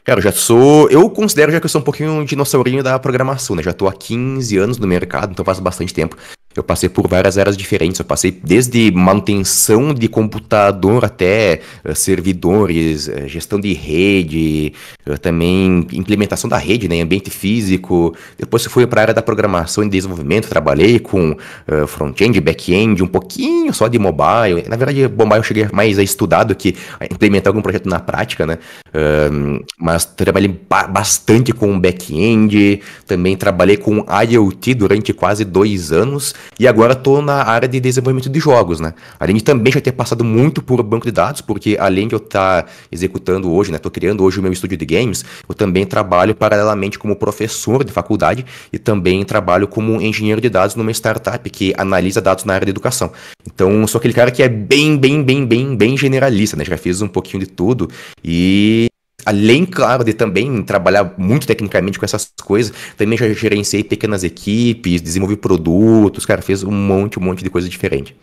Cara, eu considero já que eu sou um pouquinho um dinossaurinho da programação, né? Já tô há 15 anos no mercado, então faz bastante tempo. Eu passei por várias áreas diferentes, eu passei desde manutenção de computador até servidores, gestão de rede, também implementação da rede, né, em ambiente físico. Depois eu fui para a área da programação e desenvolvimento, trabalhei com front-end, back-end, um pouquinho só de mobile. Na verdade, mobile eu cheguei mais a estudar do que a implementar algum projeto na prática, né? Mas trabalhei bastante com back-end, também trabalhei com IoT durante quase 2 anos e agora estou na área de desenvolvimento de jogos, né? Além de também já ter passado muito por banco de dados, porque além de eu estar executando hoje, né, estou criando hoje o meu estúdio de games, eu também trabalho paralelamente como professor de faculdade e também trabalho como engenheiro de dados numa startup que analisa dados na área de educação. Então, sou aquele cara que é bem generalista, né? Já fiz um pouquinho de tudo e além, claro, de também trabalhar muito tecnicamente com essas coisas, também já gerenciei pequenas equipes, desenvolvi produtos, cara, fez um monte de coisa diferente.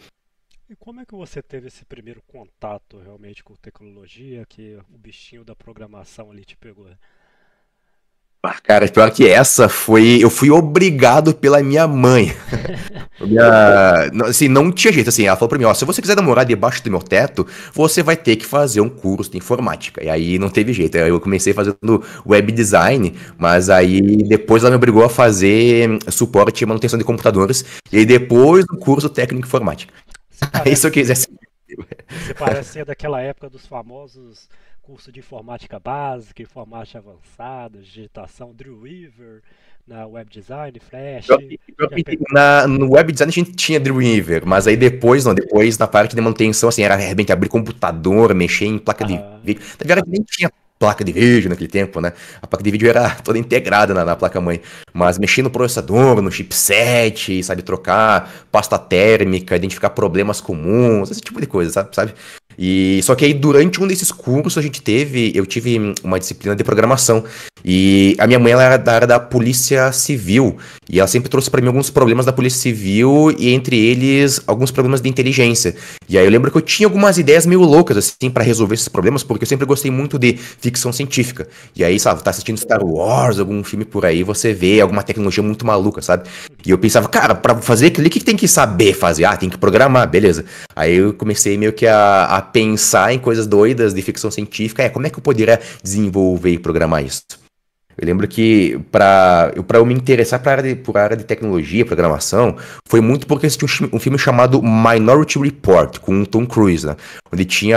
E como é que você teve esse primeiro contato realmente com tecnologia, que o bichinho da programação ali te pegou? Ah, cara, pior que essa foi. Eu fui obrigado pela minha mãe. Assim, não tinha jeito, assim, ela falou pra mim, ó, se você quiser namorar debaixo do meu teto, você vai ter que fazer um curso de informática. E aí não teve jeito, aí eu comecei fazendo web design, mas aí depois ela me obrigou a fazer suporte e manutenção de computadores, e aí depois do curso técnico de informática. Você Aí se eu parece, quisesse... você parece ser daquela época dos famosos cursos de informática básica, informática avançada, digitação, Dreamweaver, na web design, Flash. Pior Já que pegou? no web design a gente tinha Dreamweaver, mas aí depois, não, depois na parte de manutenção, assim, era realmente abrir computador, mexer em placa de Aham. vídeo. Na verdade, nem tinha placa de vídeo naquele tempo, né? A placa de vídeo era toda integrada na placa-mãe. Mas mexer no processador, no chipset, sabe, trocar pasta térmica, identificar problemas comuns, esse tipo de coisa, sabe? E só que aí durante um desses cursos eu tive uma disciplina de programação. E a minha mãe ela era da área da polícia civil. E ela sempre trouxe pra mim alguns problemas da Polícia Civil e entre eles alguns problemas de inteligência. E aí eu lembro que eu tinha algumas ideias meio loucas assim para resolver esses problemas, porque eu sempre gostei muito de ficção científica. E aí, sabe, tá assistindo Star Wars, algum filme por aí, você vê alguma tecnologia muito maluca, sabe? E eu pensava, cara, pra fazer aquilo, o que que tem que saber fazer? Ah, tem que programar, beleza. Aí eu comecei meio que a pensar em coisas doidas de ficção científica. Como é que eu poderia desenvolver e programar isso? Eu lembro que para eu me interessar por área de tecnologia, programação, foi muito porque assisti um filme chamado Minority Report, com o Tom Cruise, né? Onde tinha.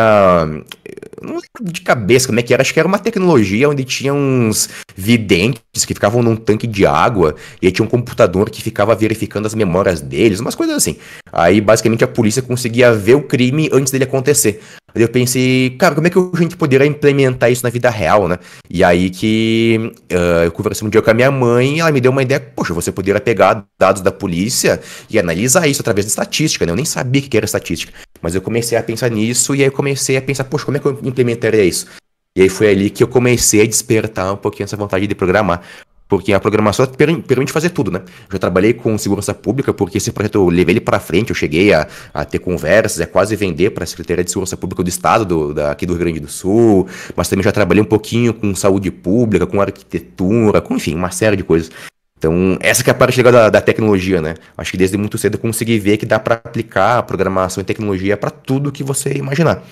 Eu não lembro de cabeça como é que era, acho que era uma tecnologia onde tinha uns videntes que ficavam num tanque de água, e aí tinha um computador que ficava verificando as memórias deles, umas coisas assim. Aí basicamente a polícia conseguia ver o crime antes dele acontecer. Aí eu pensei, cara, como é que a gente poderia implementar isso na vida real, né? E aí que eu conversei um dia com a minha mãe e ela me deu uma ideia, poxa, você poderia pegar dados da polícia e analisar isso através de estatística, né? Eu nem sabia o que era estatística, mas eu comecei a pensar nisso e aí eu comecei a pensar, poxa, como é que eu implementaria isso? E aí foi ali que eu comecei a despertar um pouquinho essa vontade de programar. Porque a programação permite fazer tudo, né? Eu já trabalhei com segurança pública, porque esse projeto eu levei ele para frente, eu cheguei a ter conversas, quase vender para a Secretaria de Segurança Pública do Estado, aqui do Rio Grande do Sul, mas também já trabalhei um pouquinho com saúde pública, com arquitetura, com, enfim, uma série de coisas. Então, essa que é a parte legal da tecnologia, né? Acho que desde muito cedo eu consegui ver que dá para aplicar a programação e tecnologia para tudo que você imaginar.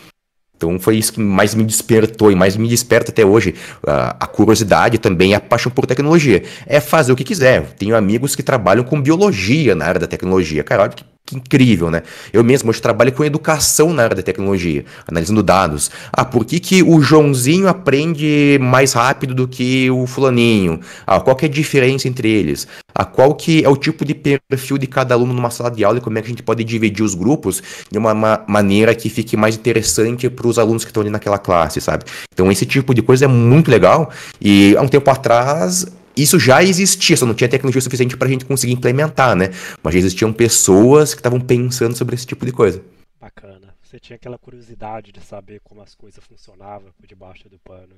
Então foi isso que mais me despertou e mais me desperta até hoje. A curiosidade também e a paixão por tecnologia. É fazer o que quiser. Tenho amigos que trabalham com biologia na área da tecnologia. Cara, olha que incrível, né? Eu mesmo hoje trabalho com educação na área da tecnologia, analisando dados. Ah, por que, que o Joãozinho aprende mais rápido do que o fulaninho? Ah, qual que é a diferença entre eles? Ah, qual que é o tipo de perfil de cada aluno numa sala de aula e como é que a gente pode dividir os grupos de uma maneira que fique mais interessante para os alunos que estão ali naquela classe, sabe? Então, esse tipo de coisa é muito legal. E há um tempo atrás, isso já existia, só não tinha tecnologia suficiente para a gente conseguir implementar, né? Mas já existiam pessoas que estavam pensando sobre esse tipo de coisa. Bacana. Você tinha aquela curiosidade de saber como as coisas funcionavam por debaixo do pano.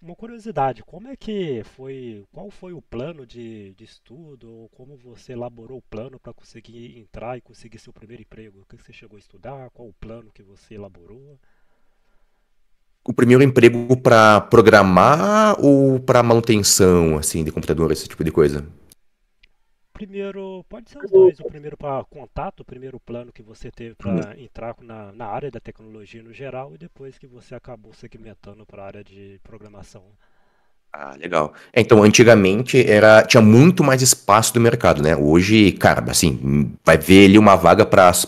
Uma curiosidade, como é que foi, qual foi o plano de estudo, ou como você elaborou o plano para conseguir entrar e conseguir seu primeiro emprego? O que você chegou a estudar? Qual o plano que você elaborou? O primeiro emprego para programar ou para manutenção, assim, de computador, esse tipo de coisa? Primeiro, pode ser os dois. O primeiro para contato, o primeiro plano que você teve para entrar na área da tecnologia no geral, e depois que você acabou segmentando para a área de programação. Ah, legal. Então, antigamente tinha muito mais espaço do mercado, né? Hoje, cara, assim, vai ver ali uma vaga para, sei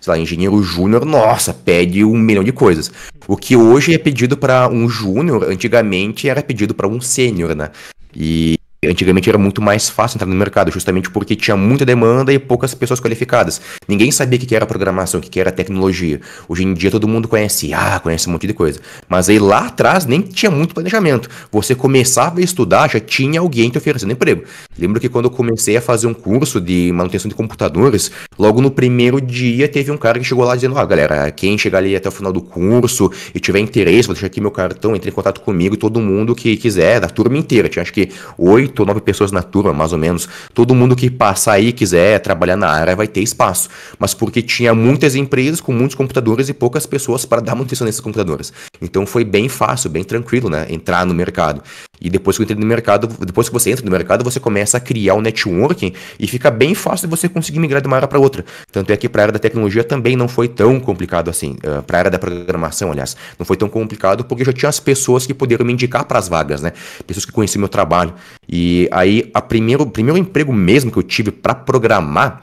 lá, engenheiro júnior, nossa, pede 1 milhão de coisas. O que hoje é pedido para um júnior, antigamente era pedido para um sênior, né? E antigamente era muito mais fácil entrar no mercado, justamente porque tinha muita demanda e poucas pessoas qualificadas. Ninguém sabia o que era programação, o que era tecnologia. Hoje em dia todo mundo conhece IA, conhece um monte de coisa. Mas aí lá atrás nem tinha muito planejamento. Você começava a estudar, já tinha alguém te oferecendo emprego. Lembro que quando eu comecei a fazer um curso de manutenção de computadores, logo no primeiro dia teve um cara que chegou lá dizendo: galera, quem chegar ali até o final do curso e tiver interesse, vou deixar aqui meu cartão, entre em contato comigo, todo mundo que quiser, da turma inteira. Tinha acho que 8 ou 9 pessoas na turma, mais ou menos. Todo mundo que passar aí quiser trabalhar na área vai ter espaço. Mas porque tinha muitas empresas com muitos computadores e poucas pessoas para dar manutenção nesses computadores. Então foi bem fácil, bem tranquilo, né? Entrar no mercado. E depois que eu entrei no mercado, depois que você entra no mercado, você começa a criar um networking e fica bem fácil de você conseguir migrar de uma área para outra. Tanto é que para a área da tecnologia também não foi tão complicado assim. Para a área da programação, aliás, não foi tão complicado porque já tinha as pessoas que poderiam me indicar para as vagas, né? Pessoas que conheciam meu trabalho. E aí, o primeiro emprego mesmo que eu tive para programar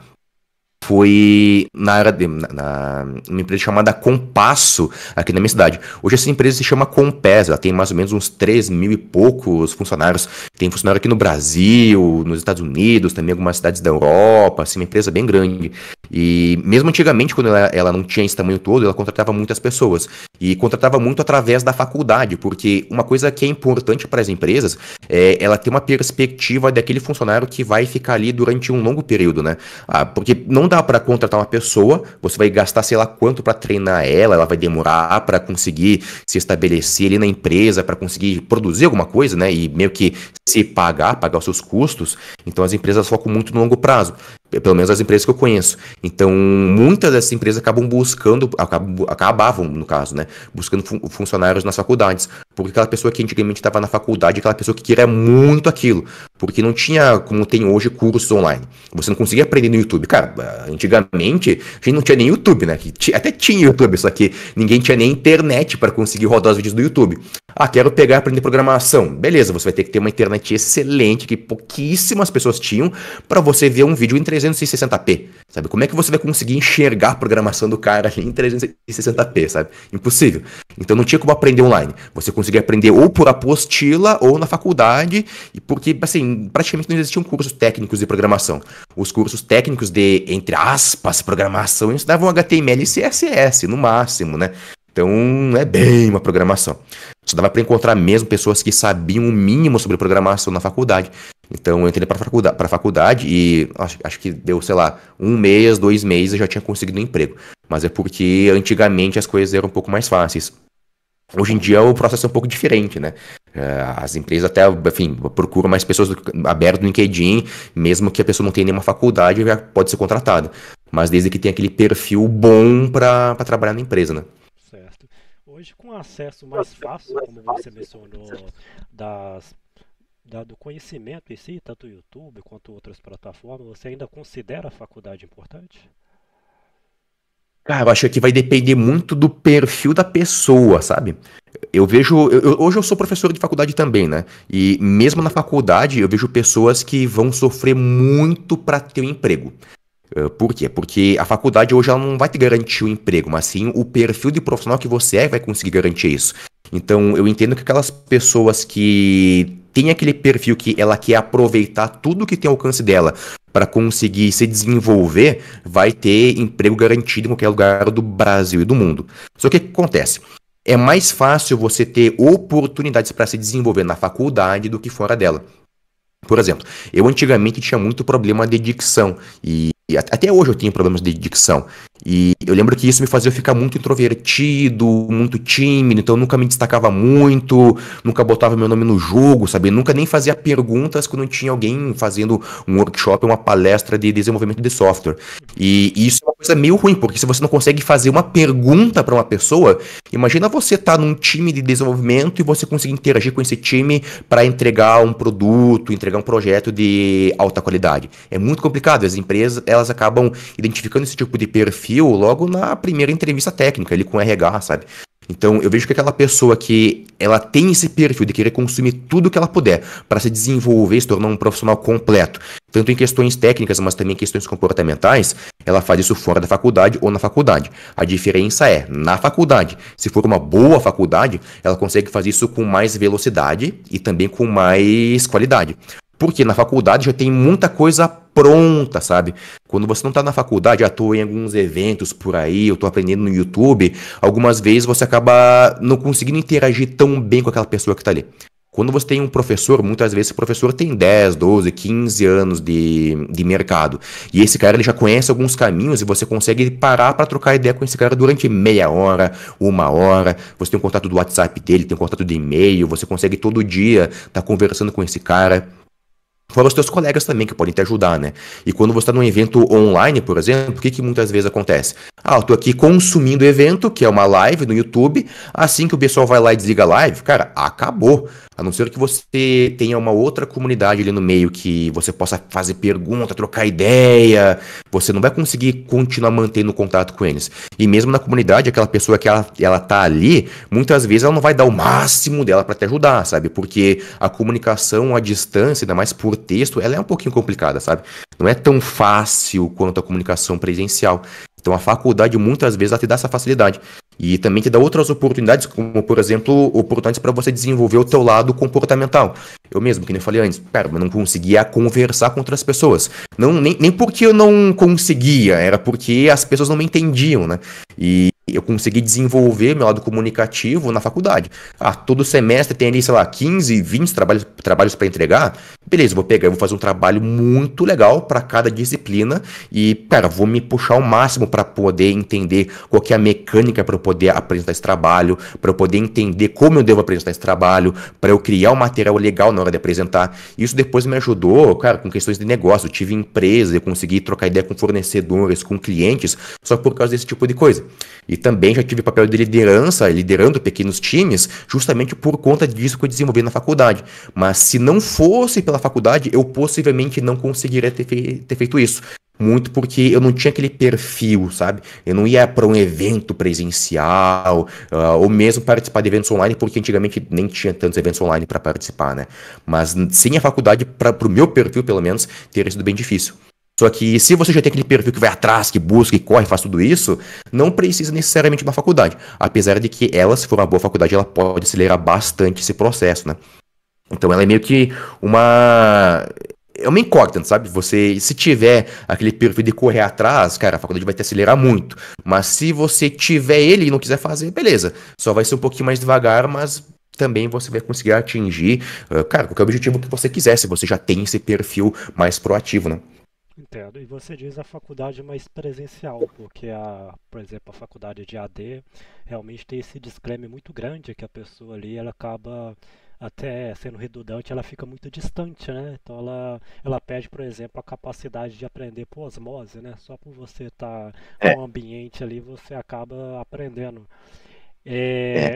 foi na área uma empresa chamada Compasso, aqui na minha cidade. Hoje essa empresa se chama Compass, ela tem mais ou menos uns 3 mil e poucos funcionários. Tem funcionário aqui no Brasil, nos Estados Unidos, também algumas cidades da Europa, assim, uma empresa bem grande. E mesmo antigamente, quando ela não tinha esse tamanho todo, ela contratava muitas pessoas. E contratava muito através da faculdade, porque uma coisa que é importante para as empresas é ela ter uma perspectiva daquele funcionário que vai ficar ali durante um longo período, né? Porque não dá para contratar uma pessoa, você vai gastar sei lá quanto para treinar ela vai demorar para conseguir se estabelecer ali na empresa, para conseguir produzir alguma coisa, né? E meio que se pagar os seus custos. Então as empresas focam muito no longo prazo. Pelo menos as empresas que eu conheço. Então, muitas dessas empresas acabavam, no caso, né? Buscando funcionários nas faculdades. Porque aquela pessoa que antigamente estava na faculdade, aquela pessoa que queria muito aquilo. Porque não tinha, como tem hoje, cursos online. Você não conseguia aprender no YouTube. Cara, antigamente, a gente não tinha nem YouTube, né? Até tinha YouTube, só que ninguém tinha nem internet para conseguir rodar os vídeos do YouTube. Quero pegar e aprender programação. Beleza, você vai ter que ter uma internet excelente, que pouquíssimas pessoas tinham, para você ver um vídeo em 360p, sabe? Como é que você vai conseguir enxergar a programação do cara ali em 360p, sabe? Impossível. Então não tinha como aprender online. Você conseguia aprender ou por apostila ou na faculdade, porque, assim, praticamente não existiam cursos técnicos de programação. Os cursos técnicos de, entre aspas, programação, ensinavam HTML e CSS, no máximo, né? Então, é bem uma programação. Só dava para encontrar mesmo pessoas que sabiam o mínimo sobre programação na faculdade. Então, eu entrei para a faculdade e acho que deu, sei lá, 1 mês, 2 meses eu já tinha conseguido um emprego. Mas é porque antigamente as coisas eram um pouco mais fáceis. Hoje em dia o processo é um pouco diferente, né? As empresas até, enfim, procuram mais pessoas abertas no LinkedIn, mesmo que a pessoa não tenha nenhuma faculdade, já pode ser contratada. Mas desde que tenha aquele perfil bom para trabalhar na empresa, né? Certo. Hoje, com acesso mais fácil, como você mencionou, das, do conhecimento em si, tanto o YouTube quanto outras plataformas, você ainda considera a faculdade importante? Cara, eu acho que vai depender muito do perfil da pessoa, sabe? Eu vejo. Hoje eu sou professor de faculdade também, né? E mesmo na faculdade eu vejo pessoas que vão sofrer muito para ter um emprego. Por quê? Porque a faculdade hoje ela não vai te garantir o emprego, mas sim o perfil de profissional que você vai conseguir garantir isso. Então eu entendo que aquelas pessoas que têm aquele perfil que ela quer aproveitar tudo que tem ao alcance dela para conseguir se desenvolver, vai ter emprego garantido em qualquer lugar do Brasil e do mundo. Só que o que acontece? É mais fácil você ter oportunidades para se desenvolver na faculdade do que fora dela. Por exemplo, eu antigamente tinha muito problema de dicção e até hoje eu tenho problemas de dicção. E eu lembro que isso me fazia ficar muito introvertido, muito tímido, então eu nunca me destacava muito, nunca botava meu nome no jogo, sabe? Nunca nem fazia perguntas quando tinha alguém fazendo um workshop, uma palestra de desenvolvimento de software. E isso é uma coisa meio ruim, porque se você não consegue fazer uma pergunta para uma pessoa, imagina você estar num time de desenvolvimento e você conseguir interagir com esse time para entregar um produto, entregar um projeto de alta qualidade. É muito complicado, as empresas elas acabam identificando esse tipo de perfil logo na primeira entrevista técnica, ali com o RH, sabe? Então, eu vejo que aquela pessoa que ela tem esse perfil de querer consumir tudo que ela puder para se desenvolver, se tornar um profissional completo, tanto em questões técnicas, mas também em questões comportamentais, ela faz isso fora da faculdade ou na faculdade. A diferença é, na faculdade, se for uma boa faculdade, ela consegue fazer isso com mais velocidade e também com mais qualidade. Porque na faculdade já tem muita coisa pronta, sabe? Quando você não tá na faculdade, atua em alguns eventos por aí, eu tô aprendendo no YouTube, algumas vezes você acaba não conseguindo interagir tão bem com aquela pessoa que tá ali. Quando você tem um professor, muitas vezes esse professor tem 10, 12, 15 anos de mercado. E esse cara ele já conhece alguns caminhos e você consegue parar para trocar ideia com esse cara durante meia hora, uma hora. Você tem um contato do WhatsApp dele, tem um contato de e-mail, você consegue todo dia estar conversando com esse cara. Fora os teus colegas também, que podem te ajudar, né? E quando você está num evento online, por exemplo, o que muitas vezes acontece? Ah, eu tô aqui consumindo o evento, que é uma live no YouTube, assim que o pessoal vai lá e desliga a live, cara, acabou. A não ser que você tenha uma outra comunidade ali no meio que você possa fazer pergunta, trocar ideia, você não vai conseguir continuar mantendo contato com eles. E mesmo na comunidade, aquela pessoa que ela tá ali, muitas vezes ela não vai dar o máximo dela para te ajudar, sabe? Porque a comunicação à distância, ainda mais por texto, ela é um pouquinho complicada, sabe? Não é tão fácil quanto a comunicação presencial. Então a faculdade muitas vezes ela te dá essa facilidade. E também te dá outras oportunidades, como por exemplo, oportunidades para você desenvolver o teu lado comportamental. Eu mesmo, que nem eu falei antes, cara, eu não conseguia conversar com outras pessoas. Não, nem porque eu não conseguia, era porque as pessoas não me entendiam, né? E eu consegui desenvolver meu lado comunicativo na faculdade. Ah, todo semestre tem ali, sei lá, 15, 20 trabalhos para entregar. Beleza, vou pegar, eu vou fazer um trabalho muito legal para cada disciplina e, cara, vou me puxar ao máximo para poder entender qual que é a mecânica para eu poder apresentar esse trabalho, para eu poder entender como eu devo apresentar esse trabalho, para eu criar um material legal na hora de apresentar. Isso depois me ajudou, cara, com questões de negócio. Eu tive empresa, eu consegui trocar ideia com fornecedores, com clientes, só por causa desse tipo de coisa. E também já tive papel de liderança, liderando pequenos times, justamente por conta disso que eu desenvolvi na faculdade. Mas se não fosse pela faculdade, eu possivelmente não conseguiria ter feito isso. Muito porque eu não tinha aquele perfil, sabe? Eu não ia para um evento presencial, ou mesmo participar de eventos online, porque antigamente nem tinha tantos eventos online para participar, né? Mas sem a faculdade, para o meu perfil pelo menos, teria sido bem difícil. Só que se você já tem aquele perfil que vai atrás, que busca, que corre, faz tudo isso, não precisa necessariamente de uma faculdade. Apesar de que ela, se for uma boa faculdade, ela pode acelerar bastante esse processo, né? Então ela é meio que uma... É uma incógnita, sabe? Você, se tiver aquele perfil de correr atrás, cara, a faculdade vai te acelerar muito. Mas se você tiver ele e não quiser fazer, beleza. Só vai ser um pouquinho mais devagar, mas também você vai conseguir atingir, cara, qualquer objetivo que você quiser, se você já tem esse perfil mais proativo, né? Entendo. E você diz a faculdade mais presencial, porque por exemplo, a faculdade de AD realmente tem esse disclaimer muito grande que a pessoa ali ela acaba até sendo redundante, ela fica muito distante, né? Então ela perde, por exemplo, a capacidade de aprender por osmose, né? Só por você estar É, no ambiente ali, você acaba aprendendo.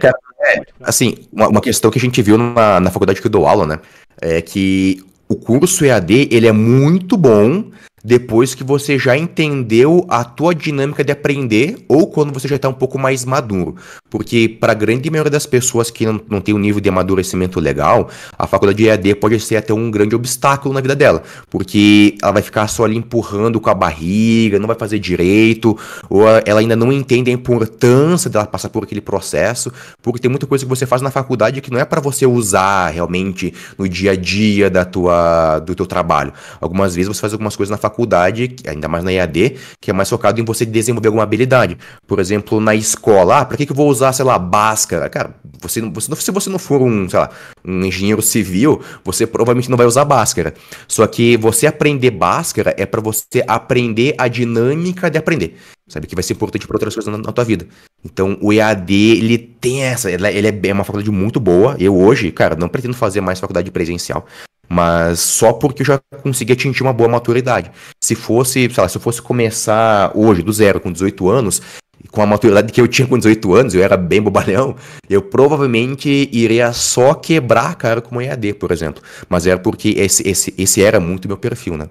cara, Pode falar. assim, uma questão que a gente viu na faculdade que eu dou aula, né? É que o curso EAD, ele é muito bom depois que você já entendeu a tua dinâmica de aprender ou quando você já está um pouco mais maduro. Porque para a grande maioria das pessoas que não tem um nível de amadurecimento legal, a faculdade de EAD pode ser até um grande obstáculo na vida dela. Porque ela vai ficar só ali empurrando com a barriga, não vai fazer direito, ou ela ainda não entende a importância dela passar por aquele processo, porque tem muita coisa que você faz na faculdade que não é para você usar realmente no dia a dia do teu trabalho. Algumas vezes você faz algumas coisas na faculdade faculdade, ainda mais na EAD, que é mais focado em você desenvolver alguma habilidade. Por exemplo, na escola, pra que que eu vou usar, sei lá, Bhaskara? Cara, se você não for um, sei lá, um engenheiro civil, você provavelmente não vai usar Bhaskara. Só que você aprender Bhaskara é pra você aprender a dinâmica de aprender. Sabe, que vai ser importante para outras coisas na tua vida. Então, o EAD, ele tem essa, ele é uma faculdade muito boa. Eu hoje, cara, não pretendo fazer mais faculdade presencial, mas só porque eu já consegui atingir uma boa maturidade. Se fosse, sei lá, se eu fosse começar hoje, do zero, com 18 anos, com a maturidade que eu tinha com 18 anos, eu era bem bobalhão, eu provavelmente iria só quebrar a cara com o EAD, por exemplo. Mas era porque esse era muito meu perfil, né?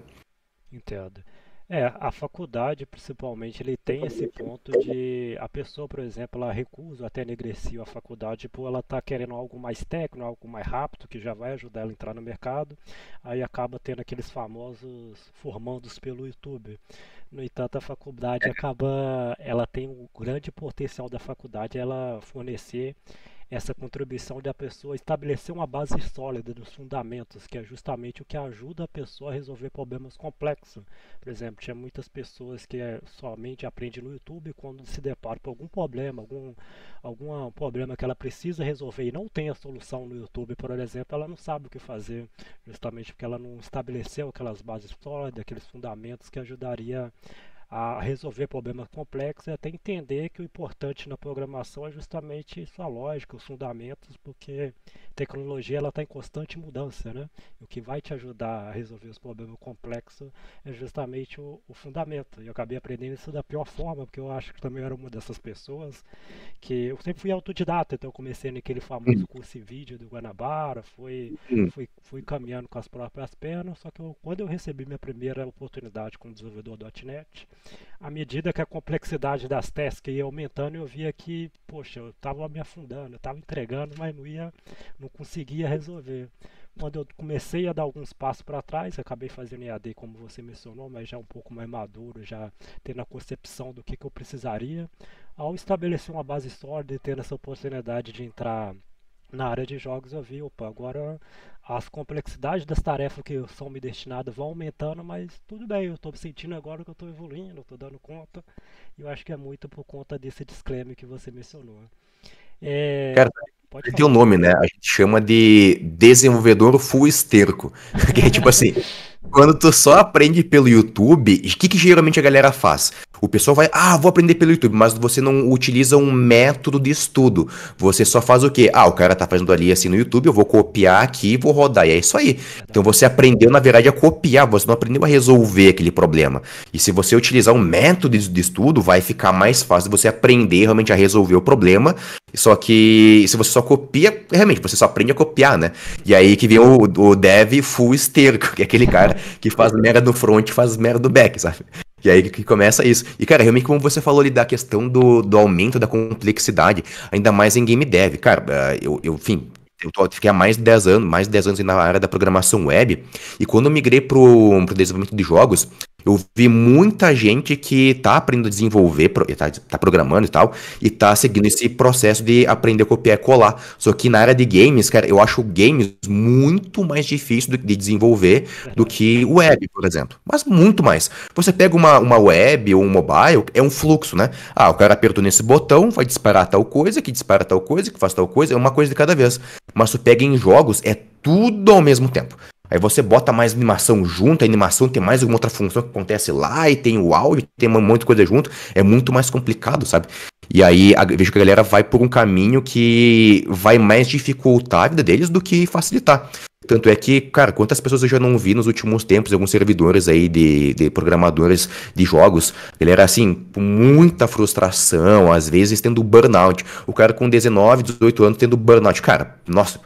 Entendo. A faculdade, principalmente, ele tem esse ponto de a pessoa, por exemplo, ela recusa, até negligencia a faculdade, por ela tá querendo algo mais técnico, algo mais rápido, que já vai ajudar ela a entrar no mercado, aí acaba tendo aqueles famosos formandos pelo YouTube. No entanto, a faculdade acaba, ela tem um grande potencial da faculdade, ela fornecer essa contribuição da pessoa estabelecer uma base sólida dos fundamentos, que é justamente o que ajuda a pessoa a resolver problemas complexos. Por exemplo, tinha muitas pessoas que somente aprendem no YouTube quando se deparam com algum problema, algum problema que ela precisa resolver e não tem a solução no YouTube, por exemplo, ela não sabe o que fazer, justamente porque ela não estabeleceu aquelas bases sólidas, aqueles fundamentos que ajudaria a resolver problemas complexos e até entender que o importante na programação é justamente sua lógica, os fundamentos, porque a tecnologia ela está em constante mudança, né? E o que vai te ajudar a resolver os problemas complexos é justamente o fundamento. E eu acabei aprendendo isso da pior forma, porque eu acho que também era uma dessas pessoas que eu sempre fui autodidata, então eu comecei naquele famoso curso em vídeo do Guanabara, fui caminhando com as próprias pernas, só que quando eu recebi minha primeira oportunidade como desenvolvedor .NET, à medida que a complexidade das tasks ia aumentando, eu via que, poxa, eu estava me afundando, eu estava entregando, mas não conseguia resolver. Quando eu comecei a dar alguns passos para trás, acabei fazendo EAD, como você mencionou, mas já um pouco mais maduro, já tendo a concepção do que eu precisaria. Ao estabelecer uma base sólida e tendo essa oportunidade de entrar na área de jogos, eu vi, opa, agora as complexidades das tarefas que são me destinadas vão aumentando, mas tudo bem, eu estou sentindo agora que eu estou evoluindo, estou dando conta, e eu acho que é muito por conta desse disclaimer que você mencionou. É, Cara, pode tem um falar. nome, né? A gente chama de desenvolvedor full esterco. Que é tipo assim, quando tu só aprende pelo YouTube, o que geralmente a galera faz? O pessoal vai, vou aprender pelo YouTube, mas você não utiliza um método de estudo. Você só faz o quê? O cara tá fazendo ali assim no YouTube, eu vou copiar aqui e vou rodar. E é isso aí. Então Verdade. você aprendeu, na verdade, a copiar, você não aprendeu a resolver aquele problema. E se você utilizar um método de estudo, vai ficar mais fácil você aprender realmente a resolver o problema. Só que se você só copia, realmente, você só aprende a copiar, né? E aí que vem o dev full esterco, que é aquele cara que faz merda no front e faz merda no back, sabe? E aí que começa isso. E, cara, realmente, como você falou ali da questão do aumento da complexidade, ainda mais em game dev. Cara, enfim, fiquei há mais de 10 anos na área da programação web, e quando eu migrei pro desenvolvimento de jogos, eu vi muita gente que tá aprendendo a desenvolver, tá programando e tal, e tá seguindo esse processo de aprender a copiar e colar. Só que na área de games, cara, eu acho games muito mais difícil de desenvolver do Verdade. que web, por exemplo. Mas muito mais. Você pega uma web ou um mobile, é um fluxo, né? O cara apertou nesse botão, vai disparar tal coisa, que dispara tal coisa, que faz tal coisa, é uma coisa de cada vez. Mas tu pega em jogos, é tudo ao mesmo tempo. Aí você bota mais animação junto, a animação tem mais alguma outra função que acontece lá, e tem o áudio, tem um monte de coisa junto, é muito mais complicado, sabe? E aí vejo que a galera vai por um caminho que vai mais dificultar a vida deles do que facilitar. Tanto é que, cara, quantas pessoas eu já não vi nos últimos tempos, alguns servidores aí de programadores de jogos, galera, assim, com muita frustração, às vezes tendo burnout. O cara com 19, 18 anos tendo burnout. Cara, nossa,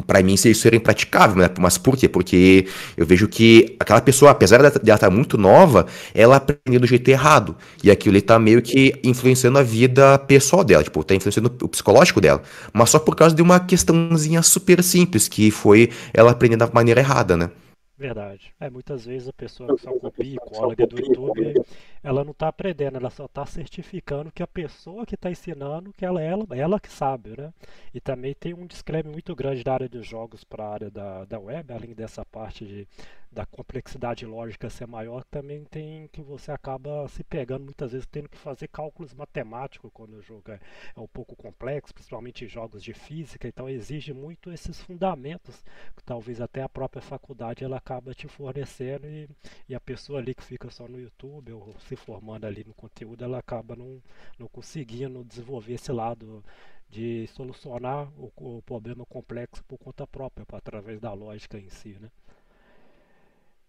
pra mim isso seria impraticável, né? Mas por quê? Porque eu vejo que aquela pessoa, apesar de ela estar muito nova, ela aprendeu do jeito errado. E aquilo ali tá meio que influenciando a vida pessoal dela, tipo, tá influenciando o psicológico dela. Mas só por causa de uma questãozinha super simples, que foi ela aprender da maneira errada, né? Verdade. Muitas vezes a pessoa que só copia e cola ali do YouTube, ela não está aprendendo, ela só está certificando que a pessoa que está ensinando, que ela que sabe, né? E também tem um disclaimer muito grande da área dos jogos para a área da web, além dessa parte da complexidade lógica ser maior, também tem que você acaba se pegando muitas vezes tendo que fazer cálculos matemáticos quando o jogo é um pouco complexo, principalmente em jogos de física, então exige muito esses fundamentos que talvez até a própria faculdade ela acaba te fornecendo e a pessoa ali que fica só no YouTube ou se formando ali no conteúdo, ela acaba não conseguindo desenvolver esse lado de solucionar o problema complexo por conta própria, através da lógica em si, né?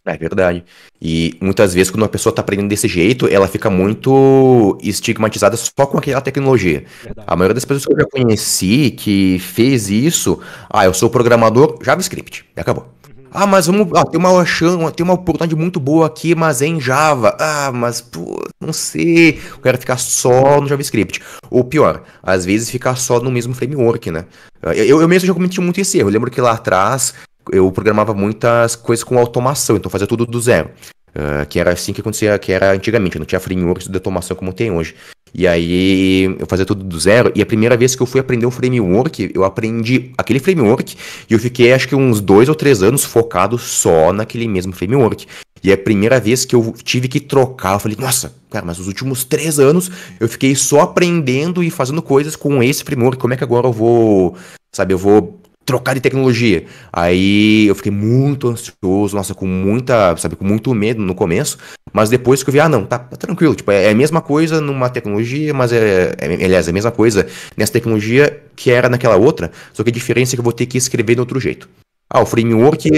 É verdade. E muitas vezes, quando uma pessoa tá aprendendo desse jeito, ela fica muito estigmatizada só com aquela tecnologia. A Verdade. maioria das pessoas que eu já conheci que fez isso, eu sou programador JavaScript, e acabou. Uhum. Mas vamos, tem uma oportunidade muito boa aqui, mas é em Java. Mas, pô, não sei, eu quero ficar só no JavaScript. Ou pior, às vezes ficar só no mesmo framework, né? Eu mesmo já cometi muito esse erro. Eu lembro que lá atrás eu programava muitas coisas com automação, então fazia tudo do zero. Que era assim que acontecia, que era antigamente, não tinha frameworks de automação como tem hoje. E aí eu fazia tudo do zero, e a primeira vez que eu fui aprender um framework, eu aprendi aquele framework, e eu fiquei acho que uns 2 ou 3 anos focado só naquele mesmo framework. E é a primeira vez que eu tive que trocar, eu falei, nossa, cara, mas os últimos 3 anos eu fiquei só aprendendo e fazendo coisas com esse framework, como é que agora eu vou, sabe, eu vou trocar de tecnologia. Aí eu fiquei muito ansioso, nossa, com muita, sabe, com muito medo no começo, mas depois que eu vi, não, tá tranquilo, tipo, é a mesma coisa numa tecnologia, mas aliás, é a mesma coisa nessa tecnologia que era naquela outra, só que a diferença é que eu vou ter que escrever de outro jeito. O framework,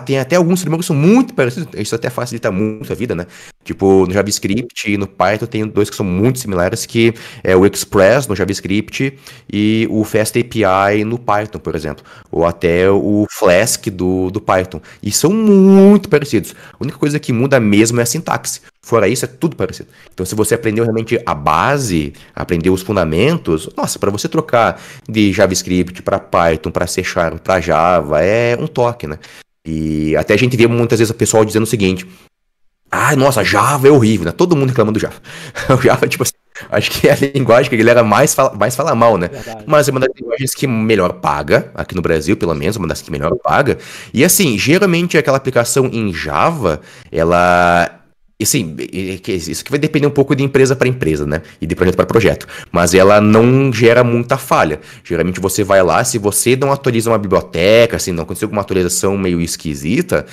tem até alguns frameworks que são muito parecidos, isso até facilita muito a vida, né? Tipo, no JavaScript e no Python tem dois que são muito similares, que é o Express no JavaScript e o Fast API no Python, por exemplo. Ou até o Flask do Python. E são muito parecidos. A única coisa que muda mesmo é a sintaxe. Fora isso, é tudo parecido. Então, se você aprendeu realmente a base, aprendeu os fundamentos, nossa, para você trocar de JavaScript para Python, para C Sharp, para Java, é um toque, né? E até a gente vê muitas vezes o pessoal dizendo o seguinte: nossa, Java é horrível, né? Todo mundo reclamando do Java. O Java, tipo assim, acho que é a linguagem que a galera mais fala mal, né? Verdade. Mas é uma das linguagens que melhor paga, aqui no Brasil, pelo menos, uma das que melhor paga. E assim, geralmente aquela aplicação em Java, ela. Assim, isso que vai depender um pouco de empresa para empresa, né? E de projeto para projeto. Mas ela não gera muita falha. Geralmente você vai lá, se você não atualiza uma biblioteca, assim, não aconteceu alguma atualização meio esquisita,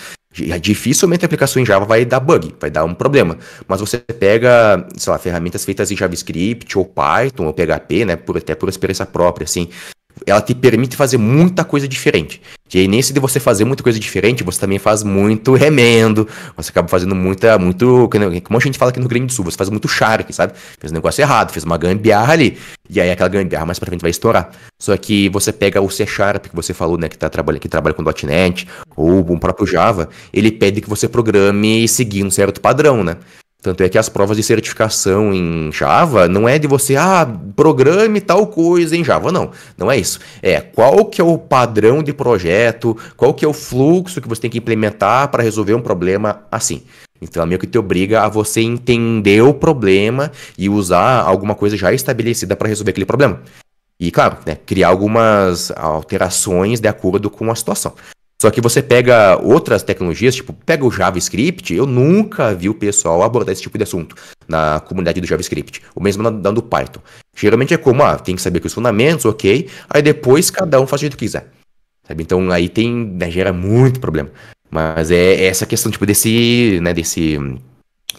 dificilmente a aplicação em Java vai dar bug, vai dar um problema. Mas você pega, sei lá, ferramentas feitas em JavaScript ou Python ou PHP, né? Até por experiência própria, assim. Ela te permite fazer muita coisa diferente. E aí, nesse de você fazer muita coisa diferente, você também faz muito remendo, você acaba fazendo muito, como a gente fala aqui no Rio Grande do Sul, você faz muito shark, sabe? Fez um negócio errado, fez uma gambiarra ali, e aí aquela gambiarra mais pra frente vai estourar. Só que você pega o C Sharp, que você falou, né, que trabalha com .NET, ou o próprio Java, ele pede que você programe seguindo um certo padrão, né? Tanto é que as provas de certificação em Java não é de você, programe tal coisa em Java, não. Não é isso. É qual que é o padrão de projeto, qual que é o fluxo que você tem que implementar para resolver um problema assim. Então, é meio que te obriga a você entender o problema e usar alguma coisa já estabelecida para resolver aquele problema. E, claro, né, criar algumas alterações de acordo com a situação. Só que você pega outras tecnologias, tipo, pega o JavaScript, eu nunca vi o pessoal abordar esse tipo de assunto na comunidade do JavaScript, ou mesmo na do Python. Geralmente é como, tem que saber que os fundamentos, ok, aí depois cada um faz o jeito que quiser. Sabe? Então aí gera muito problema. Mas é essa questão, tipo, desse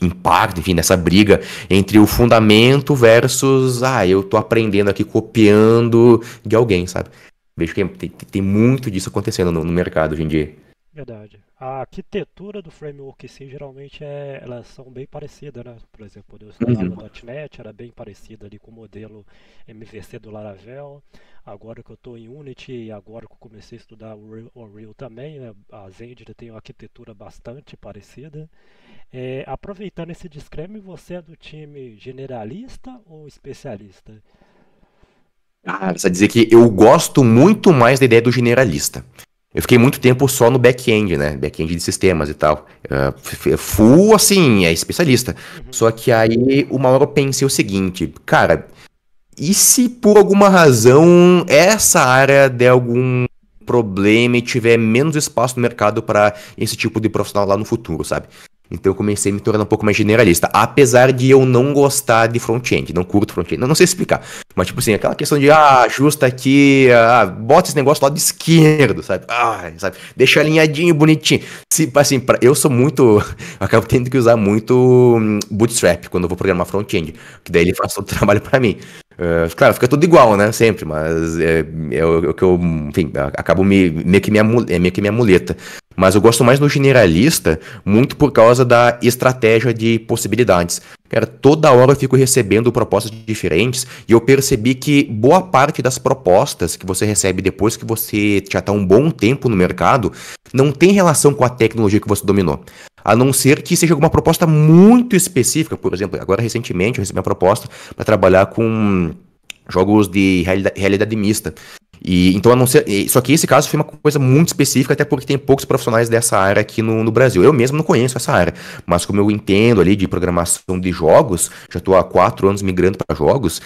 impacto, enfim, dessa briga entre o fundamento versus, eu tô aprendendo aqui, copiando de alguém, sabe? Vejo que tem muito disso acontecendo no mercado hoje em dia. Verdade. A arquitetura do framework em si, geralmente, elas são bem parecidas, né? Por exemplo, quando eu estudava Uhum. .NET, era bem parecida ali com o modelo MVC do Laravel. Agora que eu estou em Unity e agora que eu comecei a estudar o Unreal também, né? A Zend tem uma arquitetura bastante parecida. Aproveitando esse disclaimer, você é do time generalista ou especialista? Precisa dizer que eu gosto muito mais da ideia do generalista. Eu fiquei muito tempo só no back-end, né? Back-end de sistemas e tal. Full, assim, é especialista. Uhum. Só que aí, uma hora eu pensei o seguinte, cara, e se por alguma razão essa área der algum problema e tiver menos espaço no mercado para esse tipo de profissional lá no futuro, sabe? Então eu comecei a me tornar um pouco mais generalista, apesar de eu não gostar de front-end, não curto front-end, não sei explicar, mas tipo assim, aquela questão de, ajusta aqui, bota esse negócio do lado esquerdo, sabe? Deixa alinhadinho, bonitinho. Assim, eu sou muito, eu acabo tendo que usar muito Bootstrap quando eu vou programar front-end, que daí ele faz todo o trabalho pra mim. Claro, fica tudo igual, né? Sempre, mas é o que eu, enfim, acabo meio que minha muleta. Mas eu gosto mais do generalista, muito por causa da estratégia de possibilidades. Cara, toda hora eu fico recebendo propostas diferentes e eu percebi que boa parte das propostas que você recebe depois que você já está um bom tempo no mercado não tem relação com a tecnologia que você dominou. A não ser que seja alguma proposta muito específica. Por exemplo, agora recentemente eu recebi uma proposta para trabalhar com jogos de realidade mista. Então, a não ser, só que esse caso foi uma coisa muito específica, até porque tem poucos profissionais dessa área aqui no Brasil. Eu mesmo não conheço essa área, mas como eu entendo ali de programação de jogos, já estou há 4 anos migrando para jogos,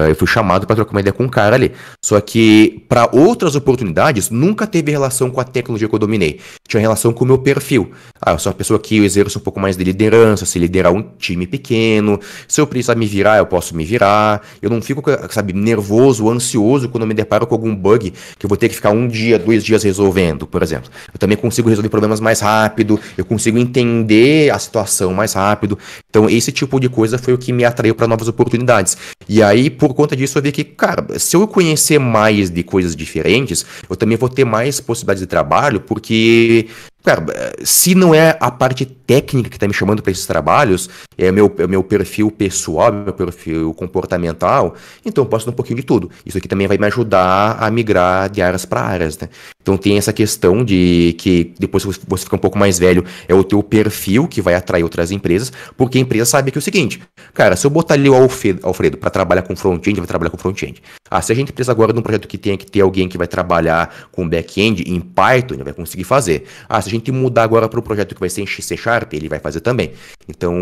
eu fui chamado para trocar uma ideia com um cara ali. Só que para outras oportunidades, nunca teve relação com a tecnologia que eu dominei. Tinha relação com o meu perfil. Eu sou uma pessoa que eu exerço um pouco mais de liderança, se liderar um time pequeno. Se eu precisar me virar, eu posso me virar. Eu não fico, sabe, nervoso, ansioso quando eu me deparo com algum bug que eu vou ter que ficar 1 dia, 2 dias resolvendo, por exemplo. Eu também consigo resolver problemas mais rápido, eu consigo entender a situação mais rápido. Então, esse tipo de coisa foi o que me atraiu para novas oportunidades. E aí, por conta disso, eu vi que, cara, se eu conhecer mais de coisas diferentes, eu também vou ter mais possibilidades de trabalho, porque, cara, se não é a parte técnica que está me chamando para esses trabalhos, é meu perfil pessoal, meu perfil comportamental, então eu posso dar um pouquinho de tudo. Isso aqui também vai me ajudar a migrar de áreas para áreas, né? Então tem essa questão de que depois que você fica um pouco mais velho, é o teu perfil que vai atrair outras empresas, porque a empresa sabe que é o seguinte, cara, se eu botar ali o Alfredo para trabalhar com front-end, vai trabalhar com front-end. Se a gente precisa agora de um projeto que tenha que ter alguém que vai trabalhar com back-end em Python, ele vai conseguir fazer. Se a gente mudar agora para um projeto que vai ser em C#, ele vai fazer também. Então,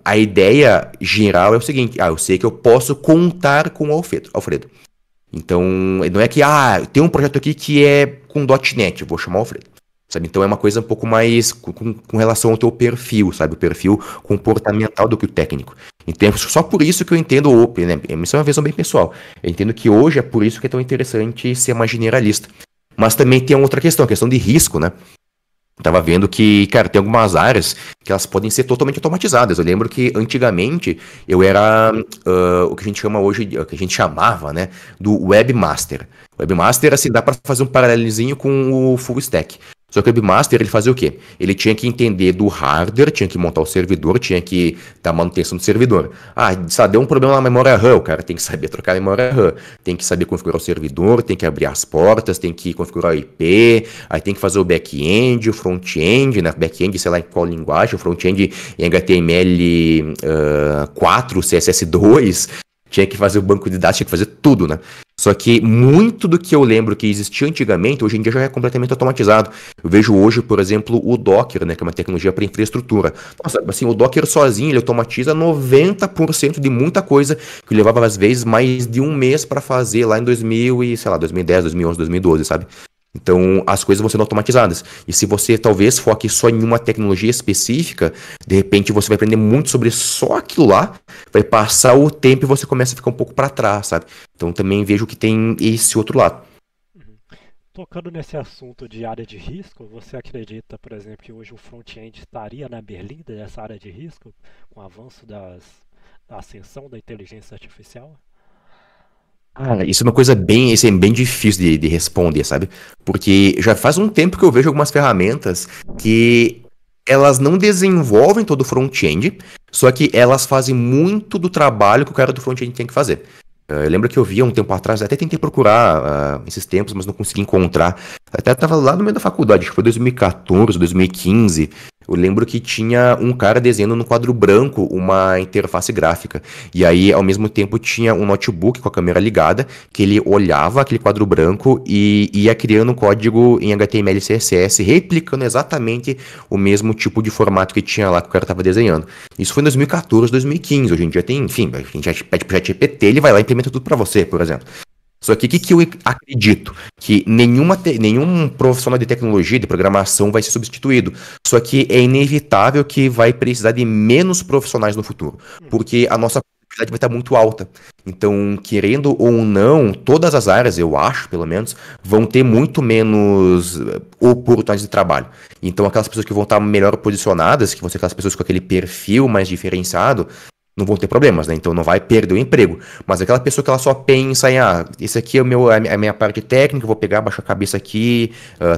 a ideia geral é o seguinte, eu sei que eu posso contar com o Alfredo. Então, não é que, tem um projeto aqui que é com .NET, eu vou chamar o Alfredo. Sabe? Então é uma coisa um pouco mais com relação ao teu perfil, sabe? O perfil comportamental do que o técnico. Então, só por isso que eu entendo o Open, né? Isso é uma visão bem pessoal. Eu entendo que hoje é por isso que é tão interessante ser mais generalista. Mas também tem outra questão, a questão de risco, né? Eu tava vendo que, cara, tem algumas áreas que elas podem ser totalmente automatizadas. Eu lembro que antigamente eu era o que a gente chama hoje, o que a gente chamava, né, do webmaster. Webmaster, assim, dá para fazer um paralelinho com o full stack. Só que o webmaster, ele fazia o quê? Ele tinha que entender do hardware, tinha que montar o servidor, tinha que dar manutenção do servidor. Deu um problema na memória RAM, o cara tem que saber trocar a memória RAM, tem que saber configurar o servidor, tem que abrir as portas, tem que configurar o IP, aí tem que fazer o back-end, o front-end, né? Back-end, sei lá em qual linguagem, o front-end em HTML4, CSS2, tinha que fazer o banco de dados, tinha que fazer tudo, né? Só que muito do que eu lembro que existia antigamente, hoje em dia já é completamente automatizado. Eu vejo hoje, por exemplo, o Docker, né, que é uma tecnologia para infraestrutura. Nossa, assim, o Docker sozinho, ele automatiza 90% de muita coisa que levava, às vezes, mais de 1 mês para fazer lá em 2010, 2011, 2012, sabe? Então, as coisas vão sendo automatizadas. E se você talvez foque só em uma tecnologia específica, de repente você vai aprender muito sobre só aquilo lá, vai passar o tempo e você começa a ficar um pouco para trás, sabe? Então, também vejo que tem esse outro lado. Tocando nesse assunto de área de risco, você acredita, por exemplo, que hoje o front-end estaria na berlinda dessa área de risco, com o avanço da ascensão da inteligência artificial? Isso é uma coisa bem difícil de responder, sabe? Porque já faz um tempo que eu vejo algumas ferramentas que elas não desenvolvem todo o front-end, só que elas fazem muito do trabalho que o cara do front-end tem que fazer. Eu lembro que eu vi um tempo atrás, até tentei procurar esses tempos, mas não consegui encontrar. Até estava lá no meio da faculdade, acho que foi 2014, 2015. Eu lembro que tinha um cara desenhando no quadro branco uma interface gráfica. E aí, ao mesmo tempo, tinha um notebook com a câmera ligada, que ele olhava aquele quadro branco e ia criando um código em HTML e CSS, replicando exatamente o mesmo tipo de formato que tinha lá que o cara estava desenhando. Isso foi em 2014, 2015. Hoje em dia tem, enfim, a gente já pede pro ChatGPT, ele vai lá e implementa tudo para você, por exemplo. Só que o que eu acredito? Que nenhum profissional de tecnologia, de programação vai ser substituído. Só que é inevitável que vai precisar de menos profissionais no futuro. Uhum. Porque a nossa complexidade vai estar muito alta. Então, querendo ou não, todas as áreas, eu acho, pelo menos, vão ter muito menos oportunidades de trabalho. Então, aquelas pessoas que vão estar melhor posicionadas, que vão ser aquelas pessoas com aquele perfil mais diferenciado, não vão ter problemas, né? Então não vai perder o emprego. Mas aquela pessoa que ela só pensa em, esse aqui é a minha parte técnica, eu vou pegar, baixar a cabeça aqui,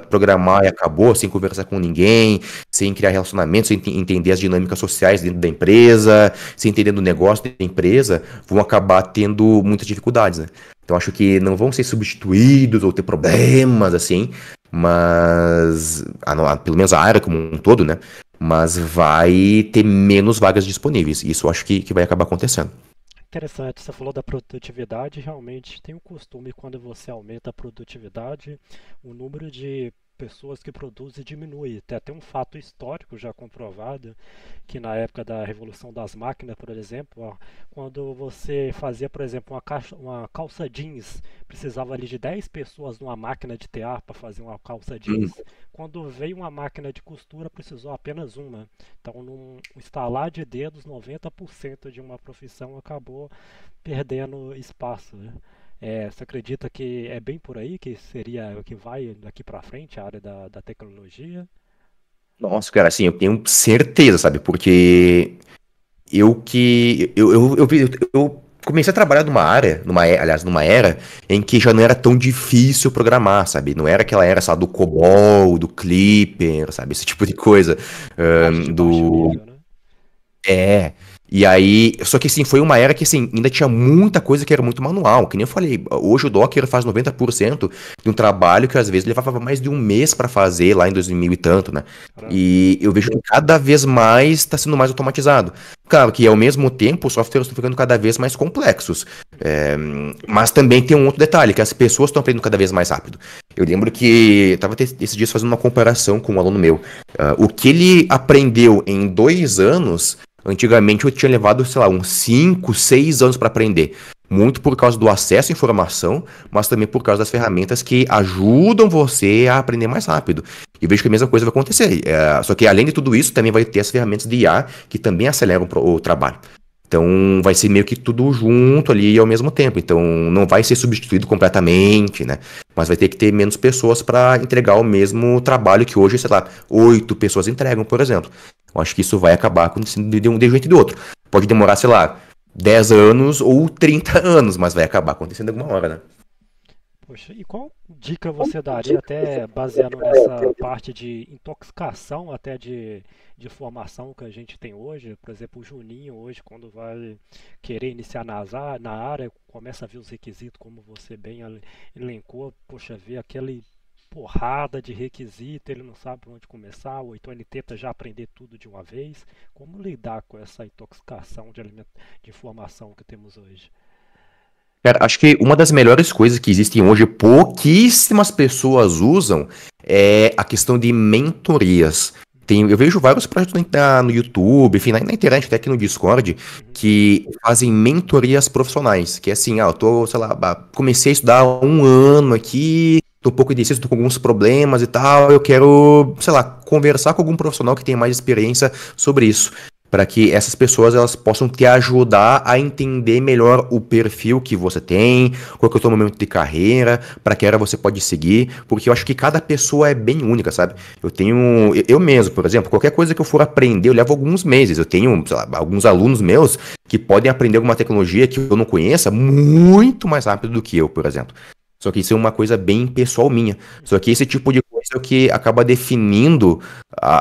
programar e acabou, sem conversar com ninguém, sem criar relacionamentos, sem entender as dinâmicas sociais dentro da empresa, sem entender do negócio da empresa, vão acabar tendo muitas dificuldades, né? Então acho que não vão ser substituídos ou ter problemas, assim, mas pelo menos a área como um todo, né? Mas vai ter menos vagas disponíveis. Isso eu acho que vai acabar acontecendo. Interessante, você falou da produtividade, realmente tem o costume quando você aumenta a produtividade, o número de pessoas que produzem diminui. Tem até um fato histórico já comprovado, que na época da Revolução das Máquinas, por exemplo, ó, quando você fazia, por exemplo, uma calça jeans, precisava ali de 10 pessoas numa máquina de tear para fazer uma calça Hum. jeans. Quando veio uma máquina de costura, precisou apenas uma. Então, num estalar de dedos, 90% de uma profissão acabou perdendo espaço, né? Você acredita que é bem por aí que seria o que vai daqui para frente a área da tecnologia? Nossa, cara, assim, eu tenho certeza, sabe? Porque eu comecei a trabalhar numa área, aliás, numa era em que já não era tão difícil programar, sabe? Não era aquela era, sabe, do COBOL, do Clipper, sabe? Esse tipo de coisa. Linguagem de baixo Do nível, né? É. E aí, só que assim, foi uma era que assim, ainda tinha muita coisa que era muito manual, que nem eu falei, hoje o Docker faz 90% de um trabalho que às vezes levava mais de um mês para fazer lá em 2000 e tanto, né? Caramba. E eu vejo que cada vez mais está sendo mais automatizado. Claro que ao mesmo tempo os softwares estão ficando cada vez mais complexos. É, mas também tem um outro detalhe, que as pessoas estão aprendendo cada vez mais rápido. Eu lembro que eu estava esses dias fazendo uma comparação com um aluno meu. O que ele aprendeu em 2 anos. Antigamente eu tinha levado, sei lá, uns 5, 6 anos para aprender. Muito por causa do acesso à informação, mas também por causa das ferramentas que ajudam você a aprender mais rápido. E vejo que a mesma coisa vai acontecer. Só que além de tudo isso, também vai ter as ferramentas de IA que também aceleram o trabalho. Então vai ser meio que tudo junto ali ao mesmo tempo. Então não vai ser substituído completamente, né? Mas vai ter que ter menos pessoas para entregar o mesmo trabalho que hoje, sei lá, 8 pessoas entregam, por exemplo. Eu acho que isso vai acabar acontecendo de um jeito e do outro. Pode demorar, sei lá, 10 anos ou 30 anos, mas vai acabar acontecendo alguma hora, né? Poxa, e qual dica você daria, até baseando nessa parte de intoxicação, até de formação que a gente tem hoje? Por exemplo, o Juninho hoje, quando vai querer iniciar na área, começa a ver os requisitos, como você bem elencou, poxa, vê aquele porrada de requisito, ele não sabe por onde começar, ou então ele tenta já aprender tudo de uma vez. Como lidar com essa intoxicação de informação que temos hoje? Cara, acho que uma das melhores coisas que existem hoje, pouquíssimas pessoas usam, é a questão de mentorias. Eu vejo vários projetos no YouTube, enfim, na internet, até aqui no Discord, Uhum. que fazem mentorias profissionais. Que é assim, eu tô, sei lá, comecei a estudar há um ano aqui, tô um pouco indeciso, tô com alguns problemas e tal, eu quero, sei lá, conversar com algum profissional que tenha mais experiência sobre isso para que essas pessoas elas possam te ajudar a entender melhor o perfil que você tem, qual que é o seu momento de carreira, para que área você pode seguir, porque eu acho que cada pessoa é bem única, sabe? Eu mesmo, por exemplo, qualquer coisa que eu for aprender, eu levo alguns meses. Eu tenho, sei lá, alguns alunos meus que podem aprender alguma tecnologia que eu não conheça muito mais rápido do que eu, por exemplo. Só que isso é uma coisa bem pessoal minha. Só que esse tipo de coisa é o que acaba definindo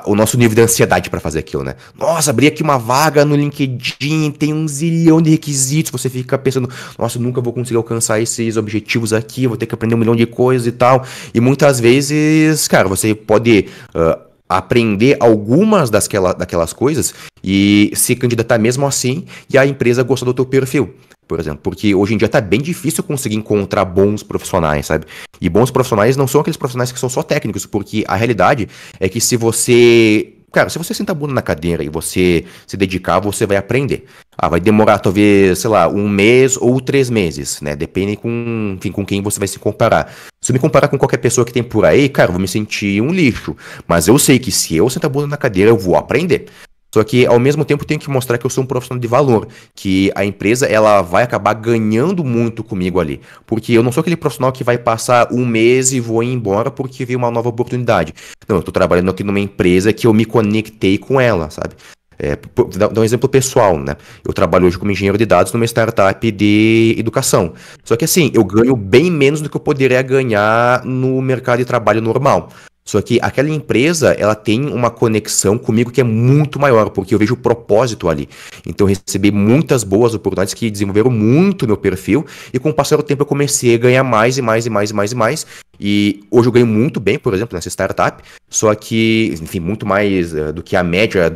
o nosso nível de ansiedade para fazer aquilo, né? Nossa, abri aqui uma vaga no LinkedIn, tem um zilhão de requisitos, você fica pensando, nossa, eu nunca vou conseguir alcançar esses objetivos aqui, vou ter que aprender um milhão de coisas e tal. E muitas vezes, cara, você pode aprender algumas daquelas coisas e se candidatar mesmo assim e a empresa gostar do teu perfil. Por exemplo, porque hoje em dia tá bem difícil conseguir encontrar bons profissionais, sabe? E bons profissionais não são aqueles profissionais que são só técnicos, porque a realidade é que se você cara, se você sentar a bunda na cadeira e você se dedicar, você vai aprender. Vai demorar talvez, sei lá, 1 mês ou 3 meses, né? Depende com, enfim, com quem você vai se comparar. Se eu me comparar com qualquer pessoa que tem por aí, cara, eu vou me sentir um lixo. Mas eu sei que se eu sentar a bunda na cadeira, eu vou aprender. Só que, ao mesmo tempo, eu tenho que mostrar que eu sou um profissional de valor, que a empresa ela vai acabar ganhando muito comigo ali. Porque eu não sou aquele profissional que vai passar 1 mês e vou embora porque veio uma nova oportunidade. Não, eu estou trabalhando aqui numa empresa que eu me conectei com ela, sabe? Dá um exemplo pessoal, né? Eu trabalho hoje como engenheiro de dados numa startup de educação. Só que assim, eu ganho bem menos do que eu poderia ganhar no mercado de trabalho normal. Só que aquela empresa, ela tem uma conexão comigo que é muito maior, porque eu vejo o propósito ali. Então eu recebi muitas boas oportunidades que desenvolveram muito meu perfil, e com o passar do tempo eu comecei a ganhar mais e mais e mais e mais e mais. E hoje eu ganho muito bem, por exemplo, nessa startup, só que, enfim, muito mais do que a média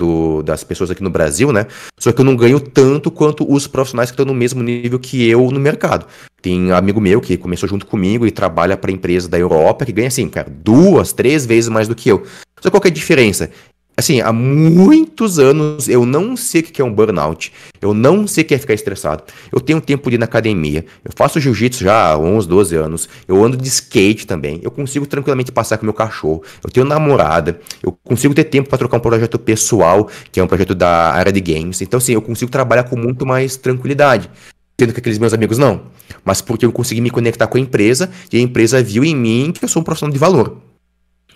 das pessoas aqui no Brasil, né? Só que eu não ganho tanto quanto os profissionais que estão no mesmo nível que eu no mercado. Tem um amigo meu que começou junto comigo e trabalha para empresa da Europa que ganha, assim, cara, 2, 3 vezes mais do que eu. Só qual que é a diferença? Assim, há muitos anos eu não sei o que é um burnout, eu não sei o que é ficar estressado. Eu tenho tempo de ir na academia, eu faço jiu-jitsu já há 11, 12 anos, eu ando de skate também, eu consigo tranquilamente passear com meu cachorro, eu tenho namorada, eu consigo ter tempo para trocar um projeto pessoal, que é um projeto da área de games. Então, assim, eu consigo trabalhar com muito mais tranquilidade. Sendo que aqueles meus amigos não. Mas porque eu consegui me conectar com a empresa e a empresa viu em mim que eu sou um profissional de valor.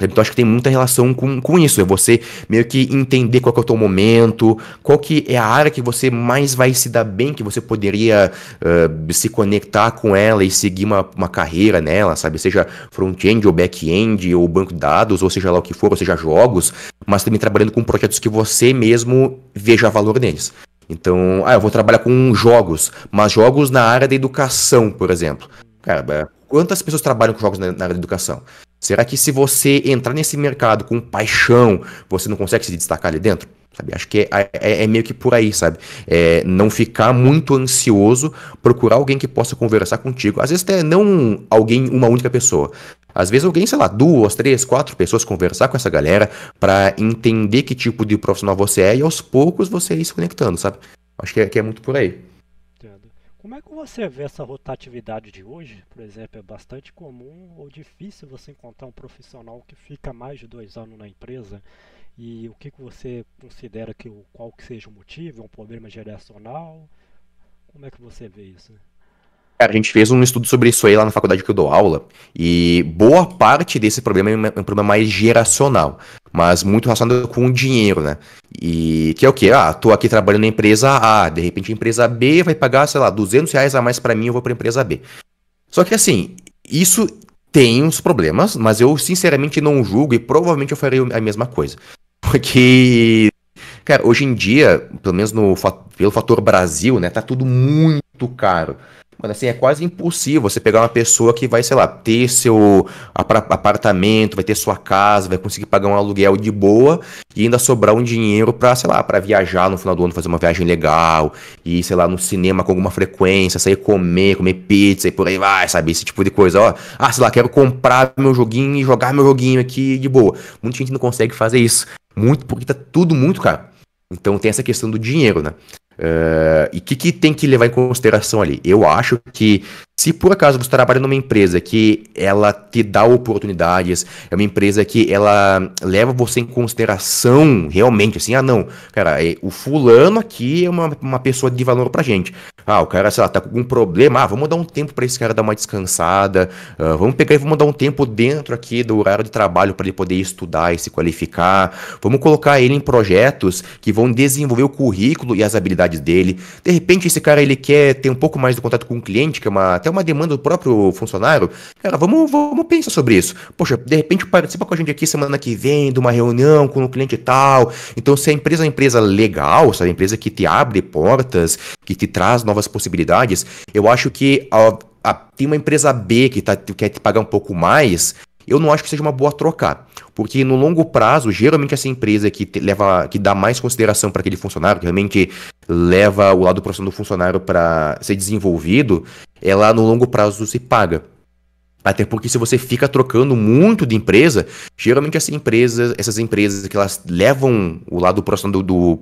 Então acho que tem muita relação com isso. É você meio que entender qual que é o teu momento, qual que é a área que você mais vai se dar bem, que você poderia se conectar com ela e seguir uma carreira nela, sabe? Seja front-end ou back-end, ou banco de dados, ou seja lá o que for, ou seja jogos, mas também trabalhando com projetos que você mesmo veja valor neles. Então, eu vou trabalhar com jogos, mas jogos na área da educação, por exemplo. Cara, quantas pessoas trabalham com jogos na área da educação? Será que se você entrar nesse mercado com paixão, você não consegue se destacar ali dentro? Sabe? Acho que é meio que por aí, sabe? Não ficar muito ansioso, procurar alguém que possa conversar contigo. Às vezes até não alguém, uma única pessoa. Às vezes alguém, sei lá, 2, 3, 4 pessoas conversar com essa galera para entender que tipo de profissional você é e aos poucos você ir se conectando, sabe? Acho que é muito por aí. Entendo. Como é que você vê essa rotatividade de hoje? Por exemplo, é bastante comum ou difícil você encontrar um profissional que fica mais de 2 anos na empresa? E o que você considera qual que seja o motivo? É um problema geracional? Como é que você vê isso? Cara, a gente fez um estudo sobre isso aí lá na faculdade que eu dou aula, e boa parte desse problema é um problema mais geracional, mas muito relacionado com o dinheiro, né? E que é o quê? Tô aqui trabalhando na empresa A, de repente a empresa B vai pagar, sei lá, R$ 200 a mais pra mim, eu vou pra empresa B. Só que assim, isso tem uns problemas, mas eu sinceramente não julgo e provavelmente eu faria a mesma coisa. Porque, cara, hoje em dia, pelo menos pelo fator Brasil, né, tá tudo muito caro. Mano, assim, é quase impossível você pegar uma pessoa que vai, sei lá, ter seu apartamento, vai ter sua casa, vai conseguir pagar um aluguel de boa e ainda sobrar um dinheiro pra, sei lá, pra viajar no final do ano, fazer uma viagem legal, ir, sei lá, no cinema com alguma frequência, sair comer pizza e por aí vai, sabe? Esse tipo de coisa, ó. Sei lá, quero comprar meu joguinho e jogar meu joguinho aqui de boa. Muita gente não consegue fazer isso. Muito, porque tá tudo muito caro. Então tem essa questão do dinheiro, né? E o que tem que levar em consideração ali? Eu acho que se por acaso você trabalha numa empresa que ela te dá oportunidades, é uma empresa que ela leva você em consideração realmente, assim, não, cara, o fulano aqui é uma pessoa de valor pra gente. O cara, sei lá, tá com algum problema, vamos dar um tempo pra esse cara dar uma descansada, vamos pegar e vamos dar um tempo dentro aqui do horário de trabalho para ele poder estudar e se qualificar, vamos colocar ele em projetos que vão desenvolver o currículo e as habilidades dele. De repente esse cara, ele quer ter um pouco mais de contato com o cliente, que é até uma demanda do próprio funcionário. Cara, vamos pensar sobre isso. Poxa, de repente participa com a gente aqui semana que vem de uma reunião com o cliente e tal. Então, se a empresa é uma empresa legal, se é uma empresa que te abre portas, que te traz novas possibilidades, eu acho que tem uma empresa B que quer te pagar um pouco mais, eu não acho que seja uma boa trocar. Porque no longo prazo, geralmente essa empresa que dá mais consideração para aquele funcionário, que realmente leva o lado profissional do funcionário para ser desenvolvido, ela no longo prazo se paga. Até porque se você fica trocando muito de empresa, geralmente essas empresas que elas levam o lado próximo do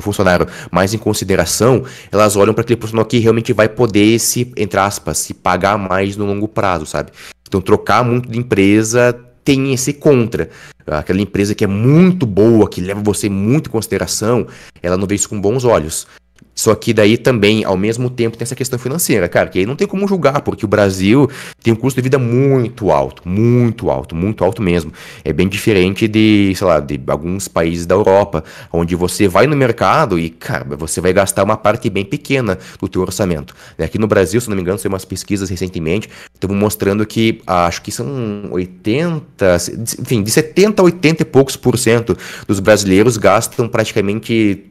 funcionário mais em consideração, elas olham para aquele profissional que realmente vai poder se, entre aspas, se pagar mais no longo prazo, sabe? Então trocar muito de empresa tem esse contra. Aquela empresa que é muito boa, que leva você muito em consideração, ela não vê isso com bons olhos. Só que daí também, ao mesmo tempo, tem essa questão financeira, cara, que aí não tem como julgar, porque o Brasil tem um custo de vida muito alto, muito alto mesmo. É bem diferente de, sei lá, de alguns países da Europa, onde você vai no mercado e, cara, você vai gastar uma parte bem pequena do teu orçamento. Aqui no Brasil, se não me engano, saiu umas pesquisas recentemente, estavam mostrando que, acho que são 80, enfim, de 70 a 80 e poucos por cento dos brasileiros gastam praticamente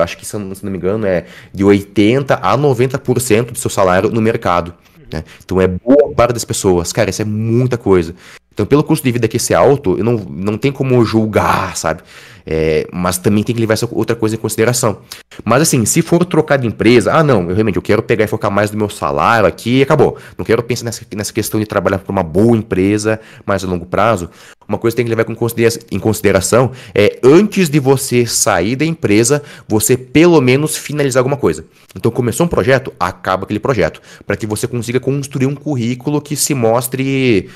acho que, se não me engano, é de 80% a 90% do seu salário no mercado. Né? Então é boa parte das pessoas. Cara, isso é muita coisa. Então, pelo custo de vida que esse é alto, eu não tem como julgar, sabe? Mas também tem que levar essa outra coisa em consideração. Mas assim, se for trocar de empresa, não, eu quero pegar e focar mais no meu salário aqui e acabou. Não quero pensar nessa questão de trabalhar para uma boa empresa mais a longo prazo. Uma coisa que tem que levar em consideração é, antes de você sair da empresa, você pelo menos finalizar alguma coisa. Então, começou um projeto, acaba aquele projeto, para que você consiga construir um currículo que se mostre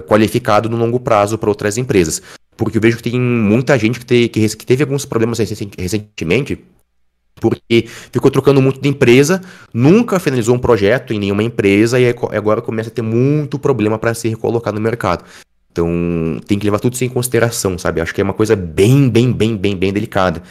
qualificado no longo prazo para outras empresas. Porque eu vejo que tem muita gente que teve alguns problemas recentemente, porque ficou trocando muito de empresa, nunca finalizou um projeto em nenhuma empresa e agora começa a ter muito problema para se recolocar no mercado. Então, tem que levar tudo isso em consideração, sabe? Acho que é uma coisa bem delicada.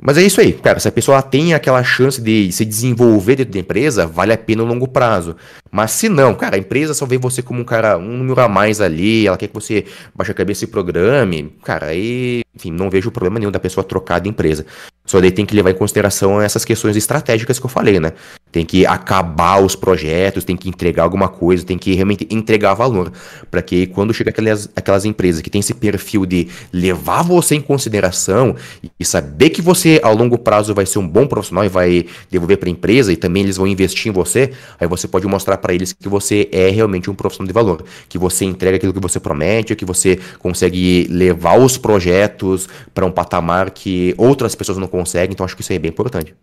Mas é isso aí, cara, se a pessoa tem aquela chance de se desenvolver dentro da empresa, vale a pena no longo prazo. Mas se não, cara, a empresa só vê você como um número a mais ali, ela quer que você baixe a cabeça e programe, cara, aí, enfim, não vejo problema nenhum da pessoa trocar de empresa. Só daí tem que levar em consideração essas questões estratégicas que eu falei, né? Tem que acabar os projetos, tem que entregar alguma coisa, tem que realmente entregar valor. Para que quando chega aquelas empresas que tem esse perfil de levar você em consideração e saber que você, ao longo prazo, vai ser um bom profissional e vai devolver para a empresa e também eles vão investir em você, aí você pode mostrar para eles que você é realmente um profissional de valor, que você entrega aquilo que você promete, que você consegue levar os projetos para um patamar que outras pessoas não conseguem, então acho que isso aí é bem importante.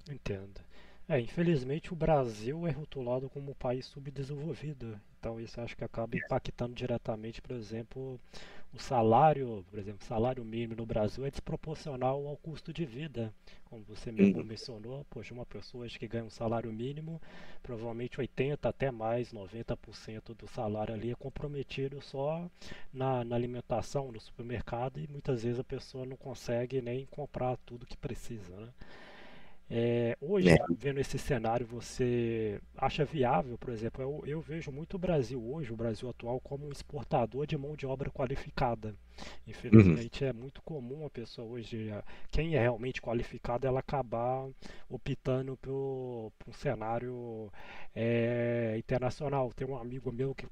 Entendo. Infelizmente o Brasil é rotulado como um país subdesenvolvido, então isso acho que acaba impactando diretamente, por exemplo, o salário mínimo no Brasil é desproporcional ao custo de vida. Como você mesmo mencionou, poxa, uma pessoa acho que ganha um salário mínimo, provavelmente 80 até mais, 90% do salário ali é comprometido só na alimentação, no supermercado, e muitas vezes a pessoa não consegue nem comprar tudo que precisa, né? Hoje, vendo esse cenário, você acha viável, por exemplo, eu vejo muito o Brasil hoje, o Brasil atual, como um exportador de mão de obra qualificada. Uhum. Infelizmente é muito comum a pessoa hoje, quem é realmente qualificado, ela acabar optando por um cenário internacional. Tem um amigo meu que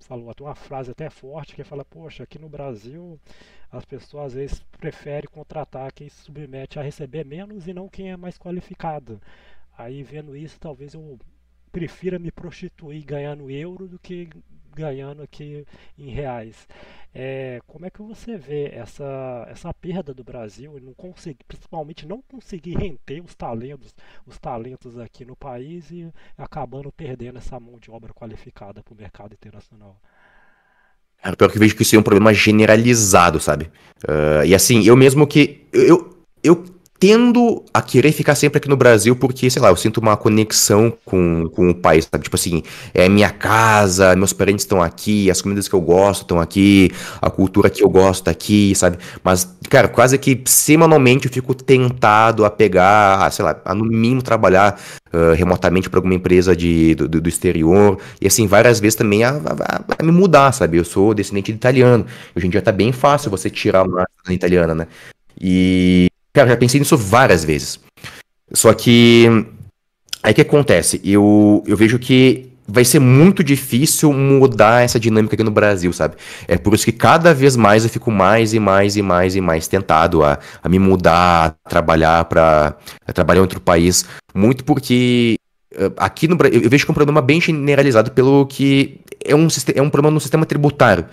falou até uma frase até forte que fala, poxa, aqui no Brasil as pessoas às vezes preferem contratar quem se submete a receber menos e não quem é mais qualificado. Aí vendo isso, talvez eu prefira me prostituir ganhando euro do que ganhando aqui em reais. Como é que você vê essa perda do Brasil e não conseguir, principalmente não conseguir render os talentos aqui no país e acabando perdendo essa mão de obra qualificada para o mercado internacional? Cara, pior que eu vejo que isso é um problema generalizado, sabe? E assim, eu mesmo que. Eu tendo a querer ficar sempre aqui no Brasil porque, sei lá, eu sinto uma conexão com o país, sabe? Tipo assim, é minha casa, meus parentes estão aqui, as comidas que eu gosto estão aqui, a cultura que eu gosto tá aqui, sabe? Mas, cara, quase que semanalmente eu fico tentado a pegar, sei lá, a no mínimo trabalhar remotamente para alguma empresa do exterior, e assim, várias vezes também a me mudar, sabe? Eu sou descendente de italiano. Hoje em dia tá bem fácil você tirar uma cidadania italiana, né? E, cara, já pensei nisso várias vezes. Só que, aí o que acontece? Eu vejo que vai ser muito difícil mudar essa dinâmica aqui no Brasil, sabe? É por isso que cada vez mais eu fico mais e mais tentado a me mudar, a trabalhar em outro país. Muito porque aqui no Brasil, eu vejo que é um problema bem generalizado pelo que é um problema no sistema tributário.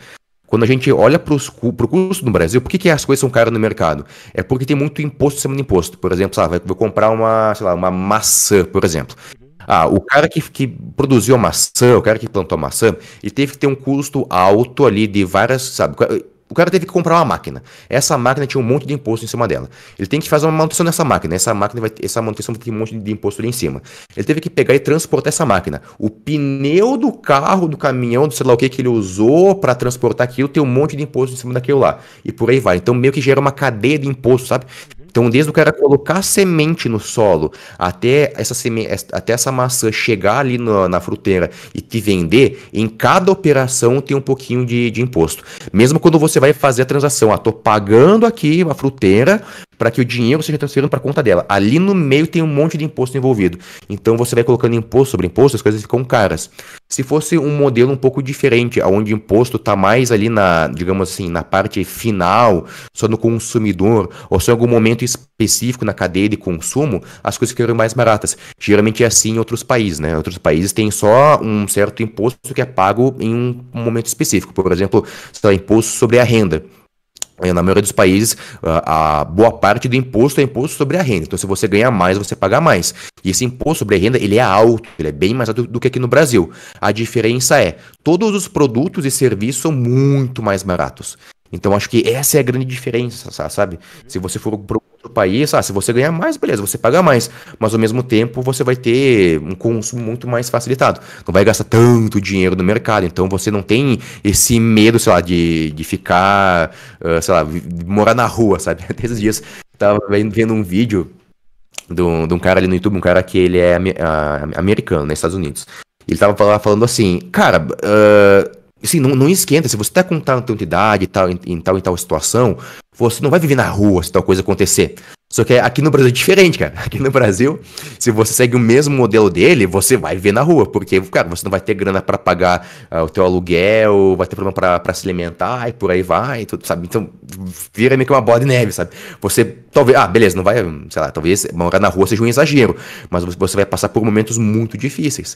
Quando a gente olha para o custo no Brasil, por que as coisas são caras no mercado? É porque tem muito imposto em cima do imposto. Por exemplo, sei lá, vou comprar uma, sei lá, uma maçã, por exemplo. Uhum. Ah, o cara que produziu a maçã, o cara que plantou a maçã, ele teve que ter um custo alto ali de várias, sabe? O cara teve que comprar uma máquina. Essa máquina tinha um monte de imposto em cima dela. Ele tem que fazer uma manutenção nessa máquina. Essa manutenção vai ter um monte de imposto ali em cima. Ele teve que pegar e transportar essa máquina. O pneu do carro, do caminhão, do sei lá o que ele usou para transportar aquilo, tem um monte de imposto em cima daquilo lá. E por aí vai. Então meio que gera uma cadeia de imposto, sabe? Uhum. Então, desde o cara colocar a semente no solo até essa maçã chegar ali na fruteira e te vender, em cada operação tem um pouquinho de imposto. Mesmo quando você vai fazer a transação, tô pagando aqui a fruteira para que o dinheiro seja transferido para conta dela. Ali no meio tem um monte de imposto envolvido. Então você vai colocando imposto sobre imposto, as coisas ficam caras. Se fosse um modelo um pouco diferente, onde o imposto está mais ali na, digamos assim, na parte final, só no consumidor, ou só em algum momento específico na cadeia de consumo, as coisas ficariam mais baratas. Geralmente é assim em outros países, né? Outros países têm só um certo imposto que é pago em um momento específico. Por exemplo, sei lá, imposto sobre a renda. Na maioria dos países, a boa parte do imposto é imposto sobre a renda. Então, se você ganha mais, você paga mais. E esse imposto sobre a renda, ele é alto, ele é bem mais alto do que aqui no Brasil. A diferença é, todos os produtos e serviços são muito mais baratos. Então, acho que essa é a grande diferença, sabe? Uhum. Se você for para outro país, se você ganhar mais, beleza, você paga mais. Mas, ao mesmo tempo, você vai ter um consumo muito mais facilitado. Não vai gastar tanto dinheiro no mercado. Então, você não tem esse medo, sei lá, de ficar sei lá, morar na rua, sabe? Até esses dias tava vendo um vídeo de um cara ali no YouTube, um cara que ele é americano, nos Estados Unidos. Ele tava falando assim, cara, assim, não esquenta, se você tá com tanta idade e tal, em tal situação, você não vai viver na rua se tal coisa acontecer. Só que aqui no Brasil é diferente, cara. Aqui no Brasil, se você segue o mesmo modelo dele, você vai viver na rua, porque, cara, você não vai ter grana pra pagar o teu aluguel, vai ter problema pra se alimentar e por aí vai, tudo, sabe? Então, vira meio que uma bola de neve, sabe? Você, talvez, beleza, não vai, sei lá, talvez morar na rua seja um exagero, mas você vai passar por momentos muito difíceis.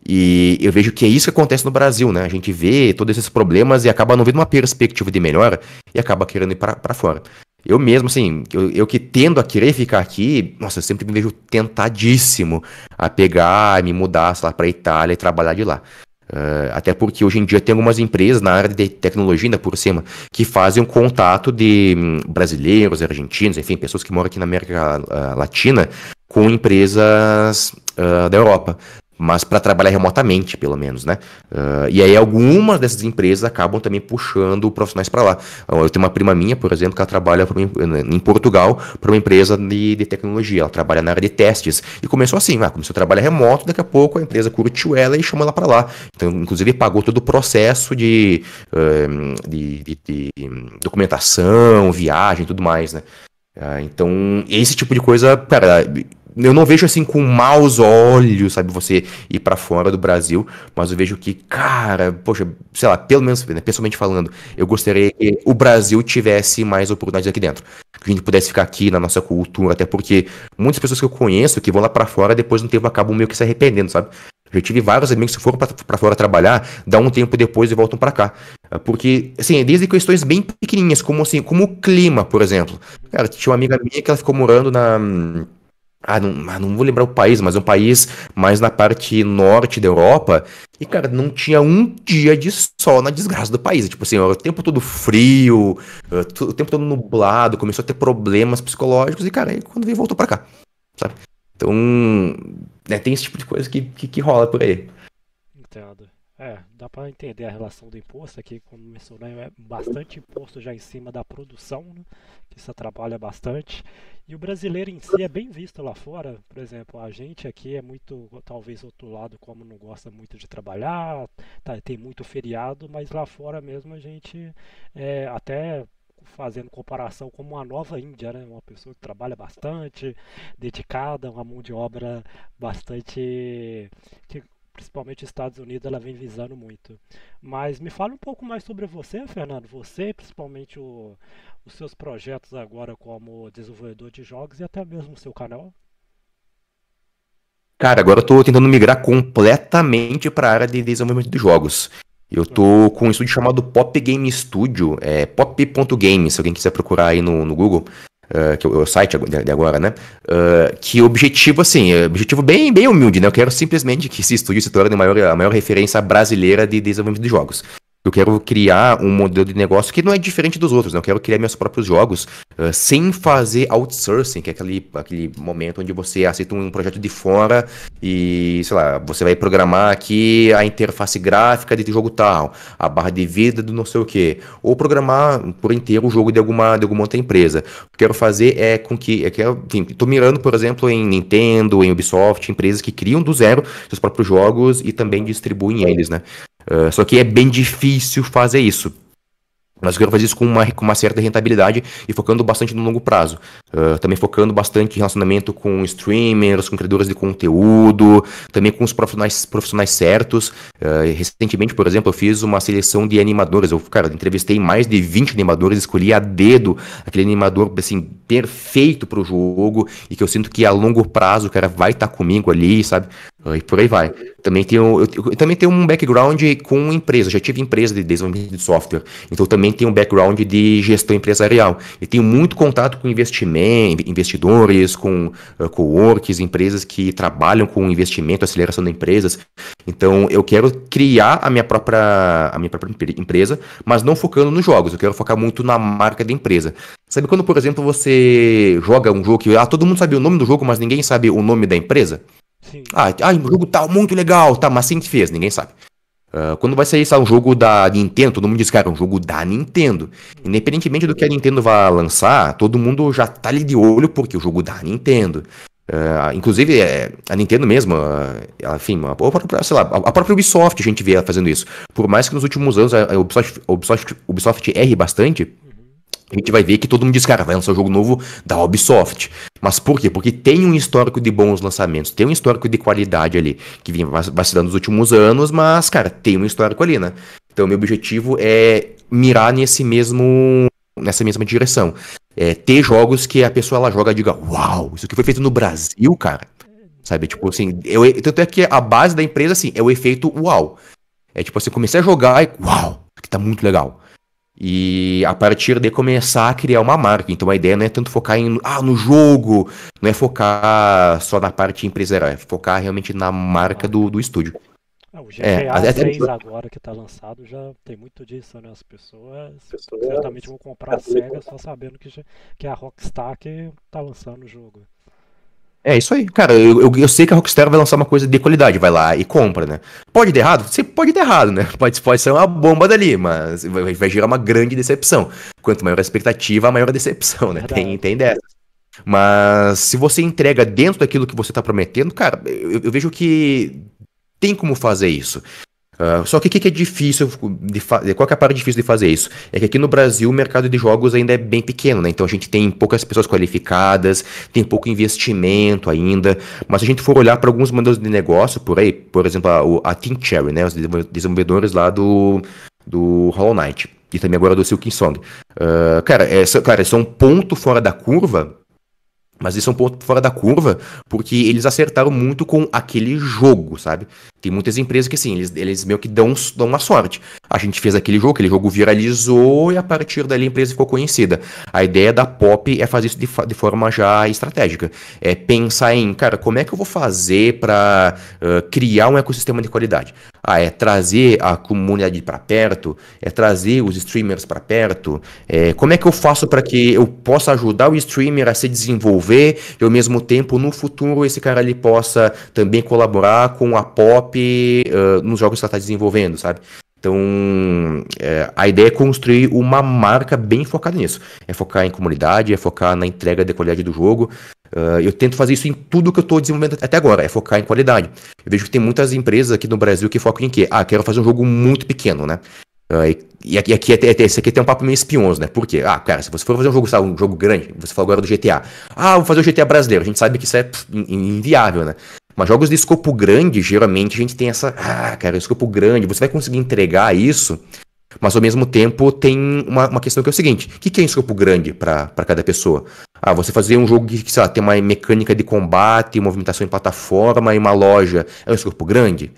E eu vejo que é isso que acontece no Brasil, né? A gente vê todos esses problemas e acaba não vendo uma perspectiva de melhora e acaba querendo ir pra fora. Eu mesmo, assim, eu que tendo a querer ficar aqui, nossa, eu sempre me vejo tentadíssimo a pegar e me mudar, sei lá, pra Itália e trabalhar de lá. Até porque hoje em dia tem algumas empresas na área de tecnologia, ainda por cima, que fazem um contato de brasileiros, argentinos, enfim, pessoas que moram aqui na América Latina com empresas da Europa, mas para trabalhar remotamente, pelo menos, né? E aí algumas dessas empresas acabam também puxando profissionais para lá. Eu tenho uma prima minha, por exemplo, que ela trabalha em Portugal para uma empresa de tecnologia. Ela trabalha na área de testes e começou assim, começou a trabalhar remoto, daqui a pouco a empresa curtiu ela e chamou ela para lá. Então, inclusive, pagou todo o processo de documentação, viagem e tudo mais, né? Então, esse tipo de coisa, cara, eu não vejo assim com maus olhos, sabe, você ir pra fora do Brasil, mas eu vejo que, cara, poxa, sei lá, pelo menos, né, pessoalmente falando, eu gostaria que o Brasil tivesse mais oportunidades aqui dentro. Que a gente pudesse ficar aqui na nossa cultura, até porque muitas pessoas que eu conheço que vão lá pra fora, depois de um tempo acabam meio que se arrependendo, sabe? Eu já tive vários amigos que foram pra fora trabalhar, dá um tempo depois e voltam pra cá. Porque, assim, desde questões bem pequenininhas, como assim, como o clima, por exemplo. Cara, tinha uma amiga minha que ela ficou morando na. Não vou lembrar o país, mas é um país mais na parte norte da Europa. E, cara, não tinha um dia de sol na desgraça do país. Tipo assim, ó, o tempo todo frio, o tempo todo nublado, começou a ter problemas psicológicos. E, cara, aí quando veio, voltou pra cá, sabe? Então, né, tem esse tipo de coisa que rola por aí. Entendo. Dá para entender a relação do imposto aqui, como mencionei, é bastante imposto já em cima da produção, né, que isso atrapalha bastante. E o brasileiro em si é bem visto lá fora, por exemplo, a gente aqui é muito, talvez outro lado, como não gosta muito de trabalhar, tem muito feriado, mas lá fora mesmo a gente até fazendo comparação como uma nova Índia, né? Uma pessoa que trabalha bastante, dedicada, uma mão de obra bastante que principalmente os Estados Unidos, ela vem visando muito. Mas me fala um pouco mais sobre você, Fernando. Você, principalmente os seus projetos agora como desenvolvedor de jogos e até mesmo o seu canal. Cara, agora eu tô tentando migrar completamente para a área de desenvolvimento de jogos. Eu tô com um estúdio chamado Pop Game Studio, pop.game, se alguém quiser procurar aí no Google, que é o site de agora, né? Que o objetivo, assim, objetivo bem humilde, né? Eu quero simplesmente que esse estúdio se torne a maior referência brasileira de desenvolvimento de jogos. Eu quero criar um modelo de negócio que não é diferente dos outros, né? Eu quero criar meus próprios jogos sem fazer outsourcing, que é aquele momento onde você aceita um projeto de fora e, sei lá, você vai programar aqui a interface gráfica de jogo tal, a barra de vida do não sei o quê, ou programar por inteiro o jogo de alguma outra empresa. O que eu quero fazer é com que, enfim, tô mirando, por exemplo, em Nintendo, em Ubisoft, empresas que criam do zero seus próprios jogos e também distribuem eles, né? Só que é bem difícil fazer isso. Mas eu quero fazer isso com uma certa rentabilidade e focando bastante no longo prazo. Também focando bastante em relacionamento com streamers, com criadores de conteúdo, também com os profissionais certos. Recentemente, por exemplo, eu fiz uma seleção de animadores. Cara, entrevistei mais de 20 animadores, escolhi a dedo aquele animador assim, perfeito pro jogo e que eu sinto que a longo prazo o cara vai estar comigo ali, sabe? E por aí vai. Eu também tenho um background com empresa, já tive empresa de desenvolvimento de software, então eu também tenho um background de gestão empresarial. E tenho muito contato com investidores, com coworks, empresas que trabalham com investimento, aceleração de empresas. Então eu quero criar a minha própria empresa, mas não focando nos jogos, eu quero focar muito na marca da empresa. Sabe quando, por exemplo, você joga um jogo que todo mundo sabe o nome do jogo, mas ninguém sabe o nome da empresa? Sim. O jogo tá muito legal, tá, mas quem que fez? Ninguém sabe. Quando vai sair um jogo da Nintendo, todo mundo diz, cara, é um jogo da Nintendo. Independentemente do que a Nintendo vai lançar, todo mundo já tá ali de olho porque o jogo da Nintendo. Inclusive, a Nintendo mesmo, enfim, sei lá, a própria Ubisoft a gente vê ela fazendo isso. Por mais que nos últimos anos a Ubisoft erre bastante, a gente vai ver que todo mundo diz, cara, vai lançar um jogo novo da Ubisoft. Mas por quê? Porque tem um histórico de bons lançamentos, tem um histórico de qualidade ali, que vem vacilando nos últimos anos, mas, cara, tem um histórico ali, né? Então, meu objetivo é mirar nessa mesma direção. Ter jogos que a pessoa, ela joga e diga, uau, isso aqui foi feito no Brasil, cara. Sabe, tipo assim, tanto é que a base da empresa, assim, é o efeito uau. É tipo assim, comecei a jogar e, uau, isso aqui tá muito legal. E a partir de começar a criar uma marca. Então a ideia não é tanto focar no jogo, não é focar só na parte empresarial, é focar realmente na marca do estúdio. O GTA 6 agora que tá lançado já tem muito disso, né? As pessoas certamente vão comprar a SEGA só sabendo que é a Rockstar que tá lançando o jogo. É isso aí, cara, eu sei que a Rockstar vai lançar uma coisa de qualidade, vai lá e compra, né? Pode dar errado? Você pode dar errado, né? Pode ser uma bomba dali, mas vai gerar uma grande decepção. Quanto maior a expectativa, maior a decepção, né? Tem dessa. Mas se você entrega dentro daquilo que você tá prometendo, cara, eu vejo que tem como fazer isso. Só que o que é difícil qual que é a parte difícil de fazer isso? É que aqui no Brasil o mercado de jogos ainda é bem pequeno, né? Então a gente tem poucas pessoas qualificadas, tem pouco investimento ainda, mas se a gente for olhar para alguns modelos de negócio por aí, por exemplo, a Team Cherry, né? Os desenvolvedores lá do Hollow Knight e também agora do Silksong Song. Cara, são um ponto fora da curva. Mas isso é um ponto fora da curva, porque eles acertaram muito com aquele jogo, sabe? Tem muitas empresas que, assim, eles meio que dão uma sorte. A gente fez aquele jogo viralizou e a partir dali a empresa ficou conhecida. A ideia da Pop é fazer isso de forma já estratégica. É pensar em, cara, como é que eu vou fazer para criar um ecossistema de qualidade? É trazer a comunidade para perto, é trazer os streamers para perto. Como é que eu faço para que eu possa ajudar o streamer a se desenvolver e ao mesmo tempo no futuro esse cara ali possa também colaborar com a Pop nos jogos que ela está desenvolvendo, sabe? Então a ideia é construir uma marca bem focada nisso, é focar em comunidade, é focar na entrega de qualidade do jogo. Eu tento fazer isso em tudo que eu estou desenvolvendo até agora, é focar em qualidade. Eu vejo que tem muitas empresas aqui no Brasil que focam em quê? Quero fazer um jogo muito pequeno, né? E aqui esse aqui tem um papo meio espinhoso, né? Por quê? Cara, se você for fazer um jogo, sabe, um jogo grande, você falou agora do GTA. Vou fazer o GTA brasileiro. A gente sabe que isso é inviável, né? Mas jogos de escopo grande, geralmente a gente tem essa... cara, escopo grande, você vai conseguir entregar isso, mas ao mesmo tempo tem uma questão que é o seguinte: o que é um escopo grande para cada pessoa? Ah, você fazer um jogo que, sei lá, tem uma mecânica de combate, movimentação em plataforma e uma loja. É um escopo grande?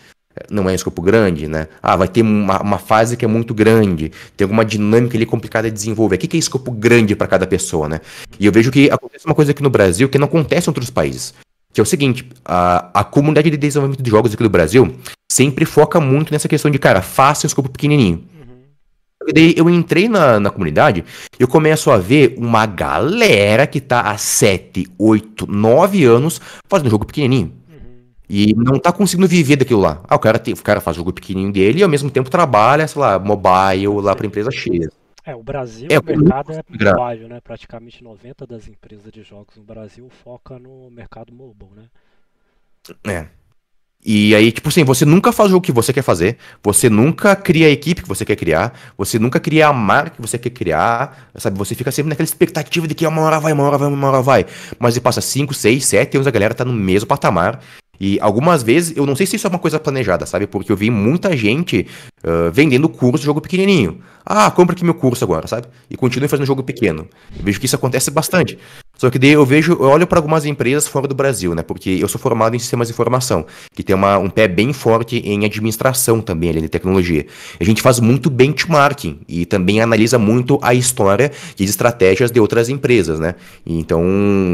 Não é um escopo grande, né? Ah, vai ter uma fase que é muito grande, tem alguma dinâmica ali complicada de desenvolver. O que é escopo grande para cada pessoa, né? E eu vejo que acontece uma coisa aqui no Brasil que não acontece em outros países. Que é o seguinte, a comunidade de desenvolvimento de jogos aqui do Brasil sempre foca muito nessa questão de, cara, faça um escopo pequenininho. Uhum. E daí eu entrei na comunidade e eu começo a ver uma galera que tá há 7, 8, 9 anos fazendo jogo pequenininho. Uhum. E não tá conseguindo viver daquilo lá. Ah, o cara faz o jogo pequenininho dele e ao mesmo tempo trabalha, sei lá, mobile lá pra Sim. empresa X. É, o Brasil, É, o mercado é gra- mobile, né? Praticamente 90 das empresas de jogos no Brasil foca no mercado mobile, né? é. E aí, tipo assim, você nunca faz o jogo que você quer fazer, você nunca cria a equipe que você quer criar, você nunca cria a marca que você quer criar, sabe? Você fica sempre naquela expectativa de que uma hora vai, uma hora vai, uma hora vai. Mas e passa 5, 6, 7 anos, a galera tá no mesmo patamar. E algumas vezes, eu não sei se isso é uma coisa planejada, sabe? Porque eu vi muita gente vendendo curso de jogo pequenininho. Ah, compra aqui meu curso agora, sabe? E continue fazendo jogo pequeno. Eu vejo que isso acontece bastante. Só que daí eu olho para algumas empresas fora do Brasil, né? Porque eu sou formado em sistemas de informação, que tem um pé bem forte em administração também, ali de tecnologia. A gente faz muito benchmarking e também analisa muito a história e as estratégias de outras empresas, né? E então,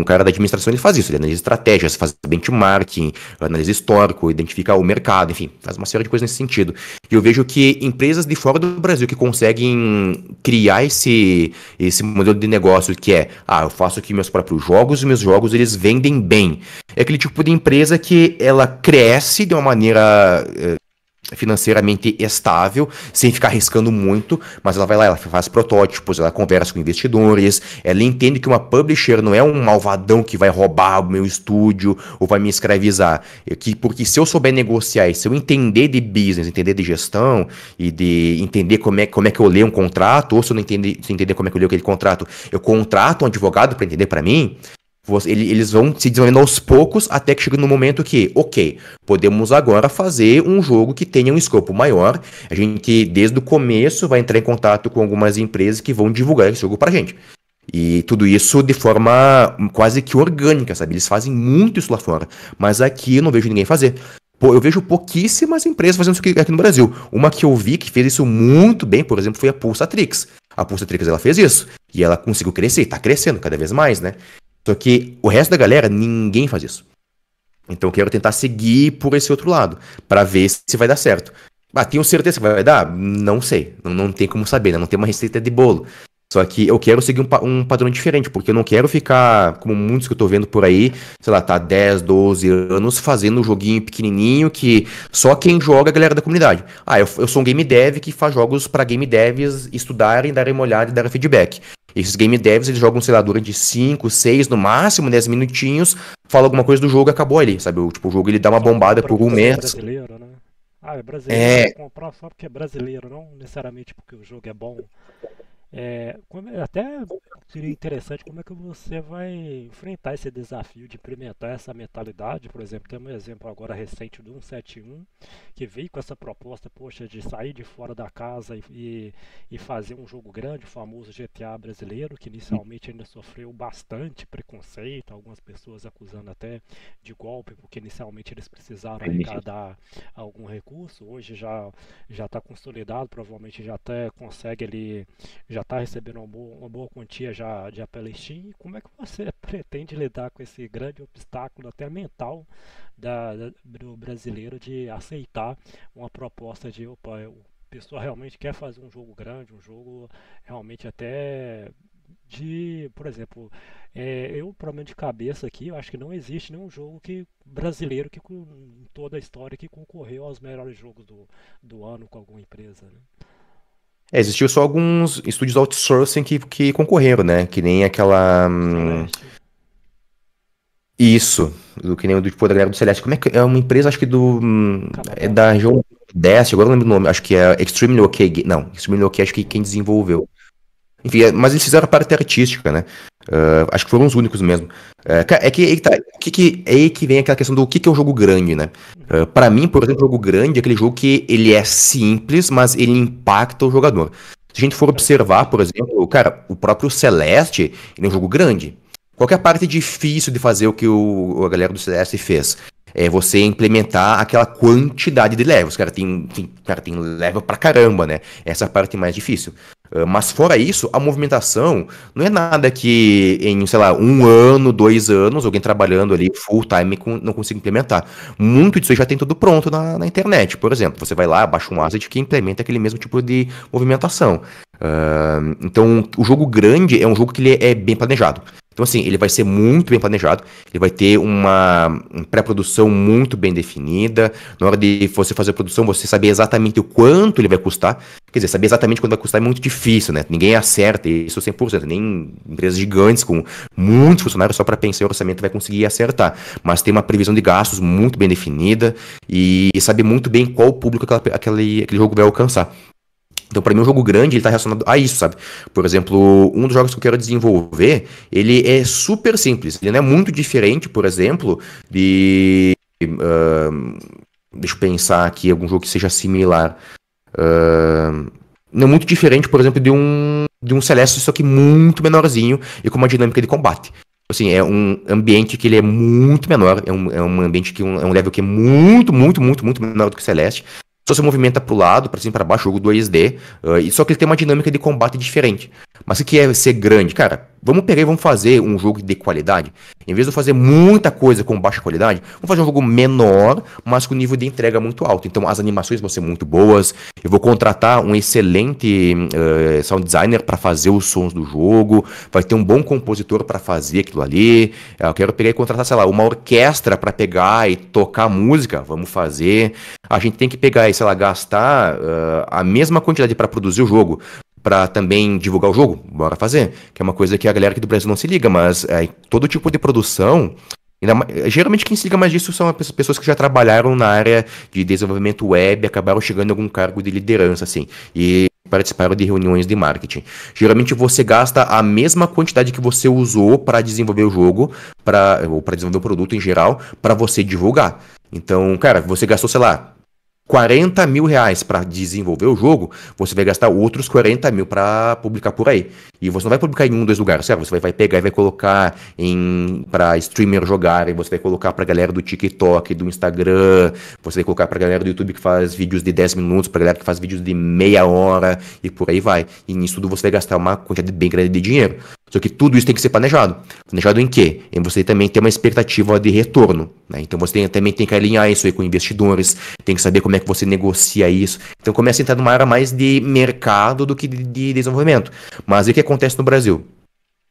o cara da administração ele faz isso, ele analisa estratégias, faz benchmarking, analisa histórico, identifica o mercado, enfim, faz uma série de coisas nesse sentido. E eu vejo que empresas de fora do Brasil que conseguem criar esse modelo de negócio que é, eu faço aqui meus próprios jogos e meus jogos eles vendem bem. É aquele tipo de empresa que ela cresce de uma maneira financeiramente estável, sem ficar arriscando muito, mas ela vai lá, ela faz protótipos, ela conversa com investidores, ela entende que uma publisher não é um malvadão que vai roubar o meu estúdio ou vai me escravizar. Porque se eu souber negociar e se eu entender de business, entender de gestão e de entender como é que eu leio um contrato, ou se eu não entender, se entender como é que eu leio aquele contrato, eu contrato um advogado para entender para mim. Eles vão se desenvolvendo aos poucos até que chega no momento que, ok, podemos agora fazer um jogo que tenha um escopo maior. A gente, desde o começo, vai entrar em contato com algumas empresas que vão divulgar esse jogo pra gente. E tudo isso de forma quase que orgânica, sabe? Eles fazem muito isso lá fora. Mas aqui eu não vejo ninguém fazer. Pô, eu vejo pouquíssimas empresas fazendo isso aqui no Brasil. Uma que eu vi que fez isso muito bem, por exemplo, foi a Pulsatrix. A Pulsatrix, ela fez isso. E ela conseguiu crescer, tá crescendo cada vez mais, né? Só que o resto da galera, ninguém faz isso. Então eu quero tentar seguir por esse outro lado, pra ver se vai dar certo. Tenho certeza que vai dar? Não sei. Não tem como saber, né? Não tem uma receita de bolo. Só que eu quero seguir um padrão diferente, porque eu não quero ficar, como muitos que eu tô vendo por aí, sei lá, tá 10, 12 anos fazendo um joguinho pequenininho que só quem joga é a galera da comunidade. Eu sou um game dev que faz jogos pra game devs estudarem, darem uma olhada e darem feedback. Esses game devs, eles jogam, sei lá, durante 5, 6, no máximo 10 minutinhos, fala alguma coisa do jogo e acabou ali, sabe? O jogo ele dá uma Só bombada compra por um porque é mês. brasileiro, né? É brasileiro, É, vou comprar só porque é brasileiro, não necessariamente porque o jogo é bom. Até seria interessante como é que você vai enfrentar esse desafio de implementar essa mentalidade. Por exemplo, tem um exemplo agora recente do 171 que veio com essa proposta, poxa, de sair de fora da casa e fazer um jogo grande, o famoso GTA brasileiro, que inicialmente ainda sofreu bastante preconceito, algumas pessoas acusando até de golpe, porque inicialmente eles precisaram arrecadar algum recurso. Hoje já está consolidado, provavelmente já até consegue ali, já está recebendo uma boa quantia já de pela Steam. Como é que você pretende lidar com esse grande obstáculo até mental do brasileiro de aceitar uma proposta de, opa, o pessoa realmente quer fazer um jogo grande, um jogo realmente até de, por exemplo, eu, pelo menos de cabeça aqui, eu acho que não existe nenhum jogo brasileiro que em toda a história que concorreu aos melhores jogos do ano com alguma empresa, né? existiu só alguns estúdios outsourcing que concorreram, né? Que nem aquela. Celeste. Isso, que nem o do tipo, da galera do Celeste. Como é que é uma empresa, acho que é Canadá. da região Nordeste, agora eu não lembro o nome, acho que é Extremely OK. Não, Extremely OK acho que quem desenvolveu. Enfim, mas eles fizeram a parte artística, né? Acho que foram os únicos mesmo. É que aí tá, é aí que vem aquela questão do que é um jogo grande, né? Uhum. Pra mim, por exemplo, o jogo grande é aquele jogo que ele é simples, mas ele impacta o jogador. Se a gente for observar, Interessante. por exemplo, cara, o próprio Celeste, ele é um jogo grande. Qual que é a parte difícil de fazer o que a galera do CS fez? É você implementar aquela quantidade de levels. Cara, tem level pra caramba, né? Essa é a parte mais difícil. Mas fora isso, a movimentação não é nada que em, sei lá, 1 ano, 2 anos, alguém trabalhando ali full time não consiga implementar. Muito disso aí já tem tudo pronto na internet. Por exemplo, você vai lá, baixa um asset que implementa aquele mesmo tipo de movimentação. Então, o jogo grande é um jogo que ele é bem planejado. Então, assim, ele vai ser muito bem planejado, ele vai ter uma pré-produção muito bem definida. Na hora de você fazer a produção, você saber exatamente o quanto ele vai custar. Quer dizer, saber exatamente quanto vai custar é muito difícil, né? Ninguém acerta isso 100%, nem empresas gigantes com muitos funcionários só para pensar em orçamento vai conseguir acertar. Mas tem uma previsão de gastos muito bem definida e saber muito bem qual público aquele jogo vai alcançar. Então, para mim, um jogo grande, ele tá relacionado a isso, sabe? Por exemplo, um dos jogos que eu quero desenvolver, ele é super simples. Ele não é muito diferente, por exemplo, de... deixa eu pensar aqui, algum jogo que seja similar. Não é muito diferente, por exemplo, de um Celeste, só que muito menorzinho e com uma dinâmica de combate. Assim, é um ambiente que ele é muito menor, é um ambiente que é um level que é muito, muito, muito, muito menor do que o Celeste. Só se movimenta pro lado, pra cima e pra baixo, jogo 2D, e só que ele tem uma dinâmica de combate diferente. Mas o que é ser grande? Cara, vamos pegar e vamos fazer um jogo de qualidade. Em vez de eu fazer muita coisa com baixa qualidade, vamos fazer um jogo menor, mas com nível de entrega muito alto. Então as animações vão ser muito boas, eu vou contratar um excelente sound designer para fazer os sons do jogo, vai ter um bom compositor para fazer aquilo ali. Eu quero pegar e contratar, sei lá, uma orquestra para pegar e tocar música, vamos fazer. A gente tem que pegar e, sei lá, gastar a mesma quantidade para produzir o jogo, para também divulgar o jogo, bora fazer. Que é uma coisa que a galera aqui do Brasil não se liga, mas todo tipo de produção, geralmente quem se liga mais disso são as pessoas que já trabalharam na área de desenvolvimento web, acabaram chegando em algum cargo de liderança, assim, e participaram de reuniões de marketing. Geralmente você gasta a mesma quantidade que você usou para desenvolver o jogo, ou para desenvolver o produto em geral, para você divulgar. Então, cara, você gastou, sei lá, 40 mil reais para desenvolver o jogo, você vai gastar outros 40 mil para publicar por aí. E você não vai publicar em 1, 2 lugares, certo? Você vai pegar e vai colocar para streamer jogarem, você vai colocar pra galera do TikTok, do Instagram, você vai colocar pra galera do YouTube que faz vídeos de 10 minutos, pra galera que faz vídeos de meia hora, e por aí vai. E nisso tudo você vai gastar uma quantidade bem grande de dinheiro. Só que tudo isso tem que ser planejado. Planejado em quê? Em você também ter uma expectativa de retorno, né? Então você também tem que alinhar isso aí com investidores, tem que saber como é que você negocia isso. Então começa a entrar numa área mais de mercado do que de desenvolvimento. Mas o que acontece no Brasil?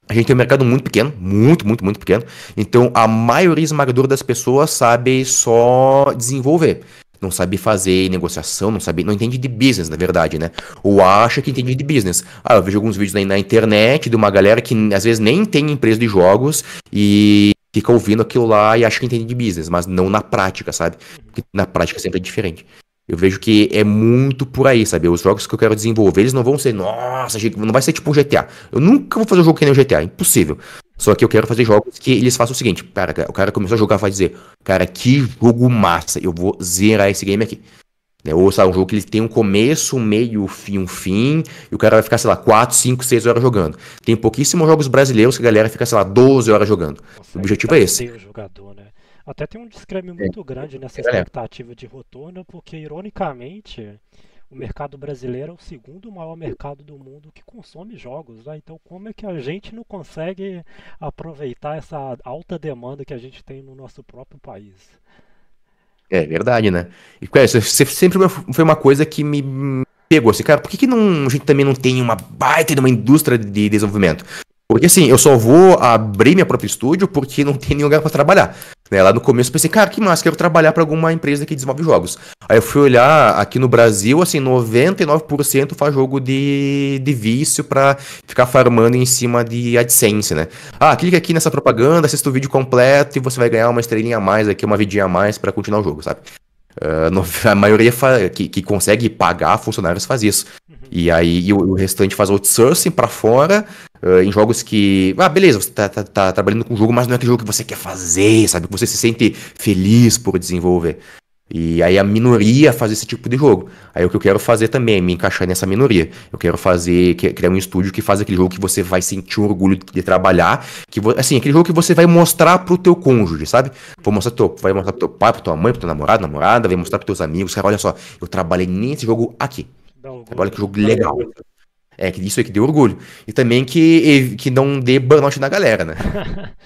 A gente tem um mercado muito pequeno, muito, muito, muito pequeno. Então a maioria esmagadora das pessoas sabe só desenvolver. Não sabe fazer negociação, não entende de business, na verdade, né? Ou acha que entende de business. Eu vejo alguns vídeos aí na internet de uma galera que às vezes nem tem empresa de jogos e fica ouvindo aquilo lá e acha que entende de business, mas não na prática, sabe? Porque na prática sempre é diferente. Eu vejo que é muito por aí, sabe? Os jogos que eu quero desenvolver, eles não vão ser, nossa, não vai ser tipo um GTA. Eu nunca vou fazer um jogo que nem o GTA, impossível. Só que eu quero fazer jogos que eles façam o seguinte, cara, o cara começou a jogar e vai dizer, cara, que jogo massa, eu vou zerar esse game aqui. Ou, sabe, um jogo que ele tem um começo, um meio, um fim, e o cara vai ficar, sei lá, 4, 5, 6 horas jogando. Tem pouquíssimos jogos brasileiros que a galera fica, sei lá, 12 horas jogando. O objetivo é esse. O jogador, né? Até tem um descreme muito grande nessa expectativa de retorno, porque, ironicamente, o mercado brasileiro é o segundo maior mercado do mundo que consome jogos, né? Então, como é que a gente não consegue aproveitar essa alta demanda que a gente tem no nosso próprio país? É verdade, né? E, cara, isso sempre foi uma coisa que me pegou, assim, cara, por que a gente também não tem uma baita de uma indústria de desenvolvimento? Porque assim, eu só vou abrir minha própria estúdio porque não tem nenhum lugar pra trabalhar. Né? Lá no começo eu pensei, cara, que massa, quero trabalhar pra alguma empresa que desenvolve jogos. Aí eu fui olhar aqui no Brasil, assim, 99% faz jogo de vício pra ficar farmando em cima de AdSense, né? Clica aqui nessa propaganda, assista o vídeo completo e você vai ganhar uma estrelinha a mais aqui, uma vidinha a mais pra continuar o jogo, sabe? A maioria que consegue pagar funcionários faz isso. E aí o restante faz outsourcing pra fora, em jogos que... beleza, você tá trabalhando com o jogo, mas não é aquele jogo que você quer fazer, sabe? Que você se sente feliz por desenvolver. E aí a minoria faz esse tipo de jogo. Aí o que eu quero fazer também é me encaixar nessa minoria. Eu quero fazer, criar um estúdio que faz aquele jogo que você vai sentir orgulho de trabalhar, assim, aquele jogo que você vai mostrar pro teu cônjuge, sabe? Vai mostrar pro teu pai, pra tua mãe, pro teu namorado, namorada, vai mostrar pros teus amigos, cara, olha só, eu trabalhei nesse jogo aqui. Dá Olha orgulho, que né? jogo legal. É, que isso aí que dê orgulho. E também que não dê burnout na galera, né?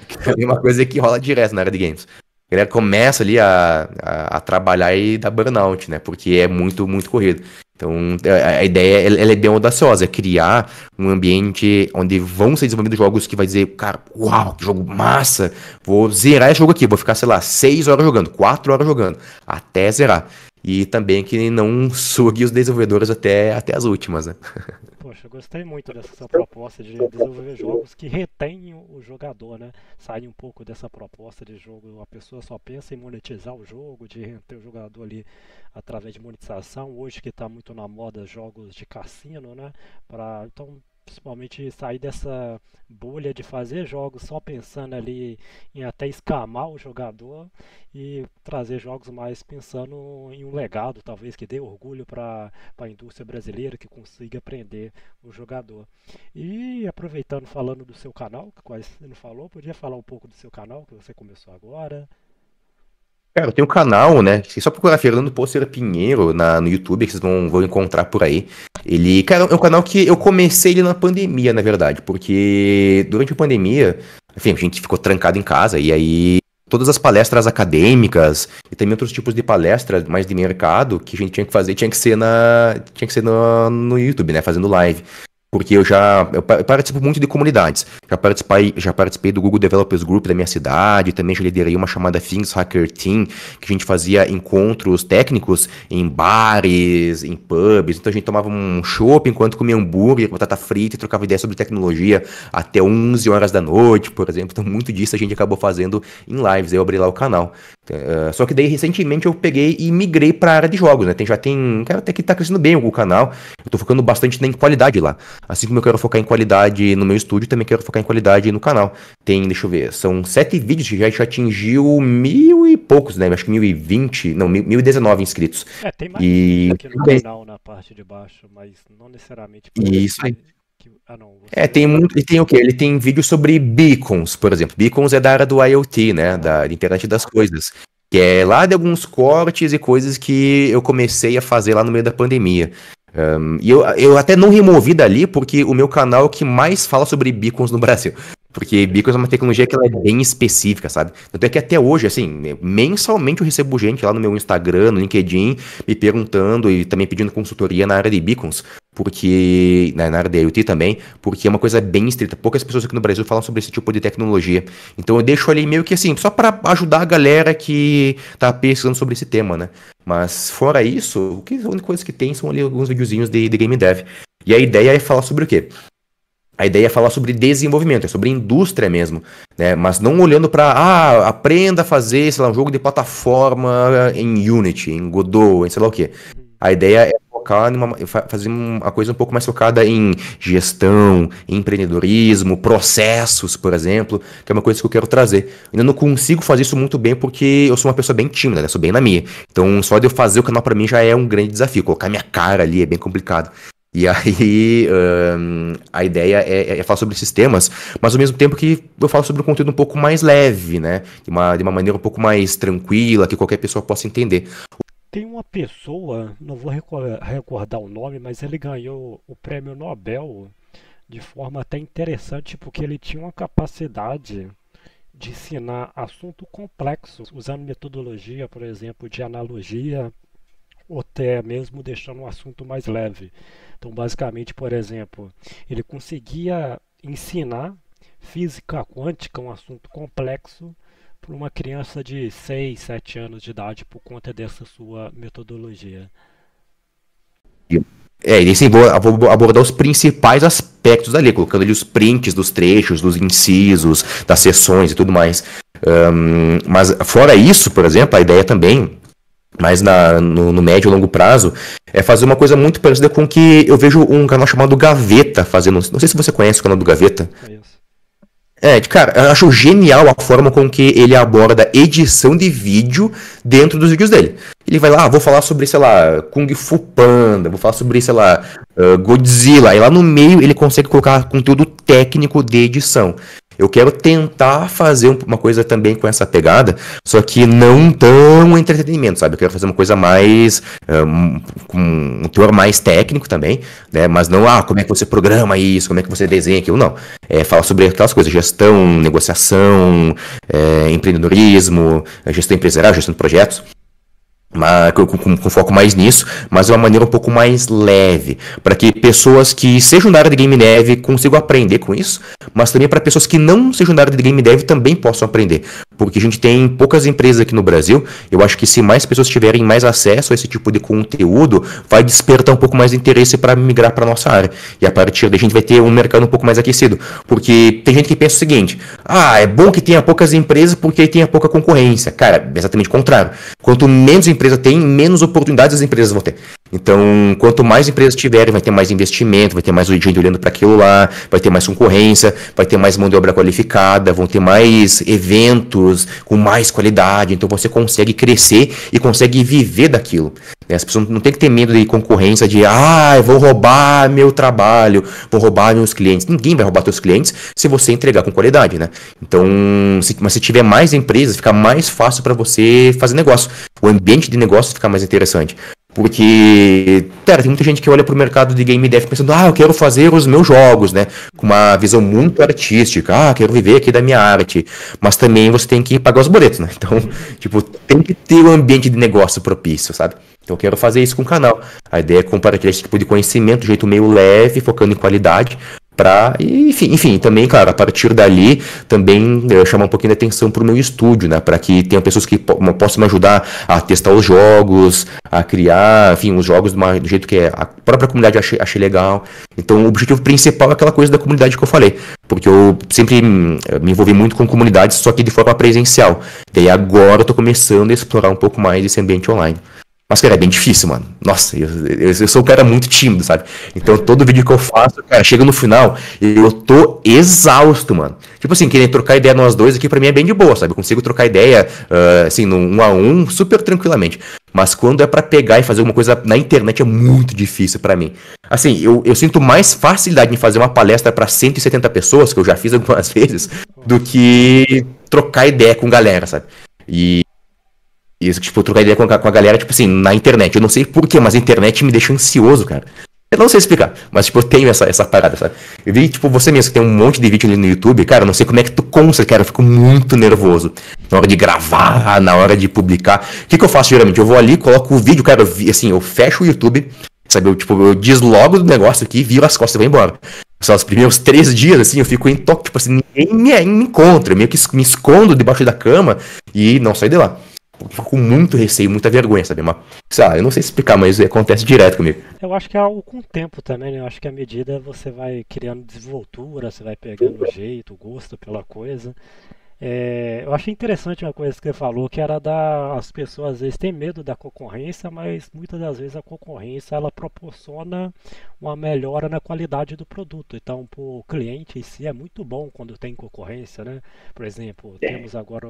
Que também é uma coisa que rola direto na área de games. A galera começa ali a trabalhar e dá burnout, né? Porque é muito, muito corrido. Então, a ideia ela é bem audaciosa, é criar um ambiente onde vão ser desenvolvidos jogos que vai dizer, cara, uau, que jogo massa, vou zerar esse jogo aqui, vou ficar, sei lá, 6 horas jogando, 4 horas jogando, até zerar. E também que não sugue os desenvolvedores até as últimas, né? Poxa, eu gostei muito dessa sua proposta de desenvolver jogos que retêm o jogador, né? Sair um pouco dessa proposta de jogo, a pessoa só pensa em monetizar o jogo, de reter o jogador ali através de monetização. Hoje que está muito na moda jogos de cassino, né? Então, principalmente sair dessa bolha de fazer jogos só pensando ali em até escamar o jogador e trazer jogos mais pensando em um legado, talvez que dê orgulho para a indústria brasileira, que consiga aprender o jogador. E aproveitando, falando do seu canal, que quase você não falou, podia falar um pouco do seu canal que você começou agora? Cara, eu tenho um canal, né? Se só procurar Fernando Pôssera Pinheiro no YouTube, que vocês vão encontrar por aí. Ele, cara, é um canal que eu comecei ele na pandemia, na verdade, porque durante a pandemia, enfim, a gente ficou trancado em casa, e aí todas as palestras acadêmicas e também outros tipos de palestras mais de mercado que a gente tinha que fazer, tinha que ser no YouTube, né? Fazendo live. Porque eu participo muito de comunidades. Já participei do Google Developers Group da minha cidade, também já liderei uma chamada Things Hacker Team, que a gente fazia encontros técnicos em bares, em pubs. Então a gente tomava um chopp enquanto comia hambúrguer, batata frita e trocava ideia sobre tecnologia até 11 horas da noite, por exemplo. Então muito disso a gente acabou fazendo em lives. Aí eu abri lá o canal. Só que daí recentemente eu peguei e migrei para a área de jogos, né? Cara, até que tá crescendo bem o canal. Eu tô focando bastante em qualidade lá. Assim como eu quero focar em qualidade no meu estúdio, também quero focar em qualidade no canal. Deixa eu ver, são 7 vídeos que já atingiu 1.000 e poucos, né? Acho que 1.020, não, 1.019 inscritos. Tem mais E aqui no canal na parte de baixo, mas não necessariamente isso aí. não, Tem muito, e tem o quê? Ele tem vídeo sobre beacons, por exemplo. Beacons é da área do IoT, né? Da internet das coisas. Que é lá de alguns cortes e coisas que eu comecei a fazer lá no meio da pandemia. E eu até não removi dali, porque o meu canal é o que mais fala sobre beacons no Brasil. Porque beacons é uma tecnologia que ela é bem específica, sabe? Tanto é que até hoje, assim, mensalmente eu recebo gente lá no meu Instagram, no LinkedIn, me perguntando e também pedindo consultoria na área de beacons. Porque, na área de IoT também, porque é uma coisa bem estrita. Poucas pessoas aqui no Brasil falam sobre esse tipo de tecnologia. Então eu deixo ali meio que assim, só para ajudar a galera que tá pesquisando sobre esse tema, né? Mas fora isso, a única coisa que tem são ali alguns videozinhos de game dev. E a ideia é falar sobre o quê? A ideia é falar sobre desenvolvimento, é sobre indústria mesmo, né? Mas não olhando para, aprenda a fazer, sei lá, um jogo de plataforma em Unity, em Godot, em sei lá o quê. A ideia é fazer uma coisa um pouco mais focada em gestão, empreendedorismo, processos, por exemplo, que é uma coisa que eu quero trazer. Ainda não consigo fazer isso muito bem porque eu sou uma pessoa bem tímida, né? Sou bem na minha. Então, só de eu fazer o canal pra mim já é um grande desafio. Colocar minha cara ali é bem complicado. E aí, a ideia é falar sobre esses temas, mas ao mesmo tempo que eu falo sobre um conteúdo um pouco mais leve, né? De uma maneira um pouco mais tranquila, que qualquer pessoa possa entender. Tem uma pessoa, não vou recordar o nome, mas ele ganhou o prêmio Nobel de forma até interessante, porque ele tinha uma capacidade de ensinar assunto complexo, usando metodologia, por exemplo, de analogia, ou até mesmo deixando um assunto mais leve. Então, basicamente, por exemplo, ele conseguia ensinar física quântica, um assunto complexo, para uma criança de 6, 7 anos de idade por conta dessa sua metodologia. E assim, vou abordar os principais aspectos ali, colocando ali os prints dos trechos, dos incisos, das sessões e tudo mais. Mas fora isso, por exemplo, a ideia também, mais no médio e longo prazo, é fazer uma coisa muito parecida com o que eu vejo um canal chamado Gaveta fazendo. Não sei se você conhece o canal do Gaveta. É isso. Cara, eu acho genial a forma com que ele aborda edição de vídeo dentro dos vídeos dele. Ele vai lá, vou falar sobre, sei lá, Kung Fu Panda, vou falar sobre, sei lá, Godzilla. Aí lá no meio ele consegue colocar conteúdo técnico de edição. Eu quero tentar fazer uma coisa também com essa pegada, só que não tão entretenimento, sabe? Eu quero fazer uma coisa mais, com um teor mais técnico também, né? Mas não, como é que você programa isso, como é que você desenha aquilo, não. Falar sobre aquelas coisas, gestão, negociação, empreendedorismo, gestão empresarial, gestão de projetos. Com foco mais nisso, mas de uma maneira um pouco mais leve, para que pessoas que sejam da área de game dev consigam aprender com isso, mas também para pessoas que não sejam da área de game dev também possam aprender, porque a gente tem poucas empresas aqui no Brasil. Eu acho que se mais pessoas tiverem mais acesso a esse tipo de conteúdo, vai despertar um pouco mais de interesse para migrar para nossa área, e a partir daí a gente vai ter um mercado um pouco mais aquecido, porque tem gente que pensa o seguinte: é bom que tenha poucas empresas porque tenha pouca concorrência. Cara, exatamente o contrário. Quanto menos empresa tem, menos oportunidades as empresas vão ter. Então, quanto mais empresas tiverem, vai ter mais investimento, vai ter mais gente olhando para aquilo lá, vai ter mais concorrência, vai ter mais mão de obra qualificada, vão ter mais eventos com mais qualidade. Então você consegue crescer e consegue viver daquilo. As pessoas não tem que ter medo de concorrência, de eu vou roubar meu trabalho, vou roubar meus clientes. Ninguém vai roubar seus clientes se você entregar com qualidade, né? Então, mas se tiver mais empresas, fica mais fácil para você fazer negócio. O ambiente de negócio fica mais interessante. Porque, cara, tem muita gente que olha pro mercado de game dev pensando, eu quero fazer os meus jogos, né? Com uma visão muito artística. Quero viver aqui da minha arte. Mas também você tem que pagar os boletos, né? Então, tem que ter um ambiente de negócio propício, sabe? Então eu quero fazer isso com o canal. A ideia é compartilhar esse tipo de conhecimento de jeito meio leve, focando em qualidade, enfim, também, claro, a partir dali, também chamar um pouquinho de atenção pro meu estúdio, né, para que tenha pessoas que possam me ajudar a testar os jogos, a criar, enfim, os jogos do jeito que a própria comunidade achei legal. Então o objetivo principal é aquela coisa da comunidade que eu falei, porque eu sempre me envolvi muito com comunidades, só que de forma presencial. Daí agora eu tô começando a explorar um pouco mais esse ambiente online. Mas, cara, é bem difícil, mano. Nossa, eu sou um cara muito tímido, sabe? Então, todo vídeo que eu faço, cara, chega no final, eu tô exausto, mano. Tipo assim, querer trocar ideia nós dois aqui, pra mim é bem de boa, sabe? Eu consigo trocar ideia, assim, no 1 a 1, super tranquilamente. Mas quando é pra pegar e fazer alguma coisa na internet, é muito difícil pra mim. Assim, eu sinto mais facilidade em fazer uma palestra pra 170 pessoas, que eu já fiz algumas vezes, do que trocar ideia com galera, sabe? Isso, trocar ideia com a galera, assim, na internet. Eu não sei porquê, mas a internet me deixa ansioso, cara. Eu não sei explicar, mas, eu tenho essa parada, sabe? Eu vi, você mesmo, que tem um monte de vídeo ali no YouTube, cara, eu não sei como é que tu consegue, cara, eu fico muito nervoso. Na hora de gravar, na hora de publicar. O que eu faço, geralmente? Eu vou ali, coloco o vídeo, cara, eu fecho o YouTube, sabe? Eu deslogo do negócio aqui, viro as costas e vou embora. Só os primeiros 3 dias, assim, eu fico em toque, ninguém me encontra. Eu meio que me escondo debaixo da cama e não saio de lá. Eu fico com muito receio, muita vergonha, sabe? Mas, eu não sei explicar, mas isso acontece direto comigo. Eu acho que é algo com o tempo também, né? Eu acho que à medida você vai criando desenvoltura, você vai pegando o jeito, o gosto pela coisa. Eu achei interessante uma coisa que você falou, que era as pessoas às vezes têm medo da concorrência, mas muitas das vezes a concorrência ela proporciona uma melhora na qualidade do produto. Então, para o cliente em si é muito bom quando tem concorrência, né? Por exemplo, temos agora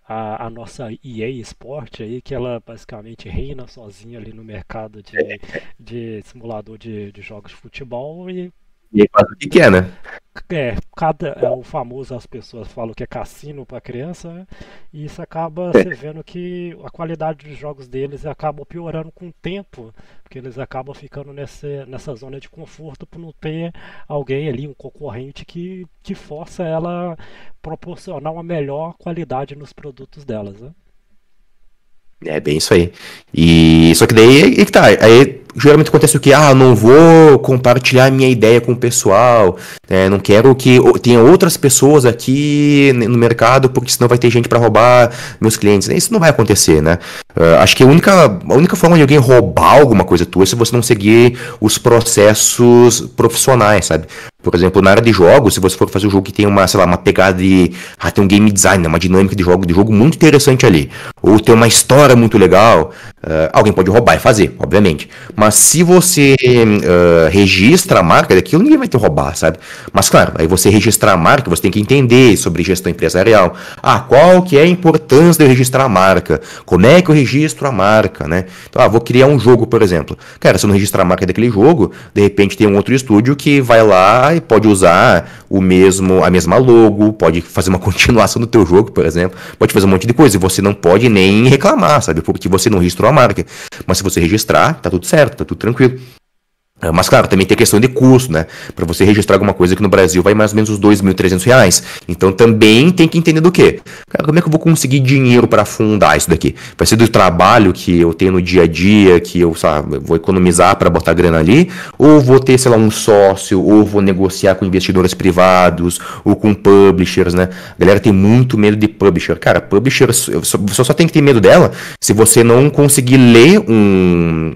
a nossa EA Sport aí, que ela basicamente reina sozinha ali no mercado de simulador de jogos de futebol E aí faz o que é, né? O famoso, as pessoas falam que é cassino para criança, né? E isso acaba você vendo que a qualidade dos jogos deles acaba piorando com o tempo, porque eles acabam ficando nessa zona de conforto por não ter alguém ali, um concorrente que força ela a proporcionar uma melhor qualidade nos produtos delas, né? É bem isso aí. E só que daí aí geralmente acontece o que? Não vou compartilhar minha ideia com o pessoal, não quero que tenha outras pessoas aqui no mercado, porque senão vai ter gente para roubar meus clientes. Isso não vai acontecer, né? Acho que a única forma de alguém roubar alguma coisa tua é se você não seguir os processos profissionais, sabe? Por exemplo, na área de jogos, se você for fazer um jogo que tem uma, sei lá, uma pegada de. Tem um game design, né, uma dinâmica de jogo muito interessante ali. Ou tem uma história muito legal. Alguém pode roubar e fazer, obviamente. Mas se você registra a marca daquilo, ninguém vai te roubar, sabe? Mas claro, aí você registrar a marca, você tem que entender sobre gestão empresarial. Qual que é a importância de eu registrar a marca? Como é que eu registro a marca, né? Então, vou criar um jogo, por exemplo. Cara, se eu não registrar a marca daquele jogo, de repente tem um outro estúdio que vai lá e pode usar a mesma logo, pode fazer uma continuação do teu jogo, por exemplo, pode fazer um monte de coisa e você não pode nem reclamar, sabe? Porque você não registrou a marca. Mas se você registrar, tá tudo certo, tá tudo tranquilo. Mas claro, também tem questão de custo, né? Para você registrar alguma coisa que no Brasil vai mais ou menos uns R$ 2.300. Então também tem que entender do quê? Cara, como é que eu vou conseguir dinheiro para fundar isso daqui? Vai ser do trabalho que eu tenho no dia a dia, que eu, sabe, vou economizar para botar grana ali? Ou vou ter, sei lá, um sócio, ou vou negociar com investidores privados, ou com publishers, né? A galera tem muito medo de publisher. Cara, publisher, você só tem que ter medo dela se você não conseguir ler um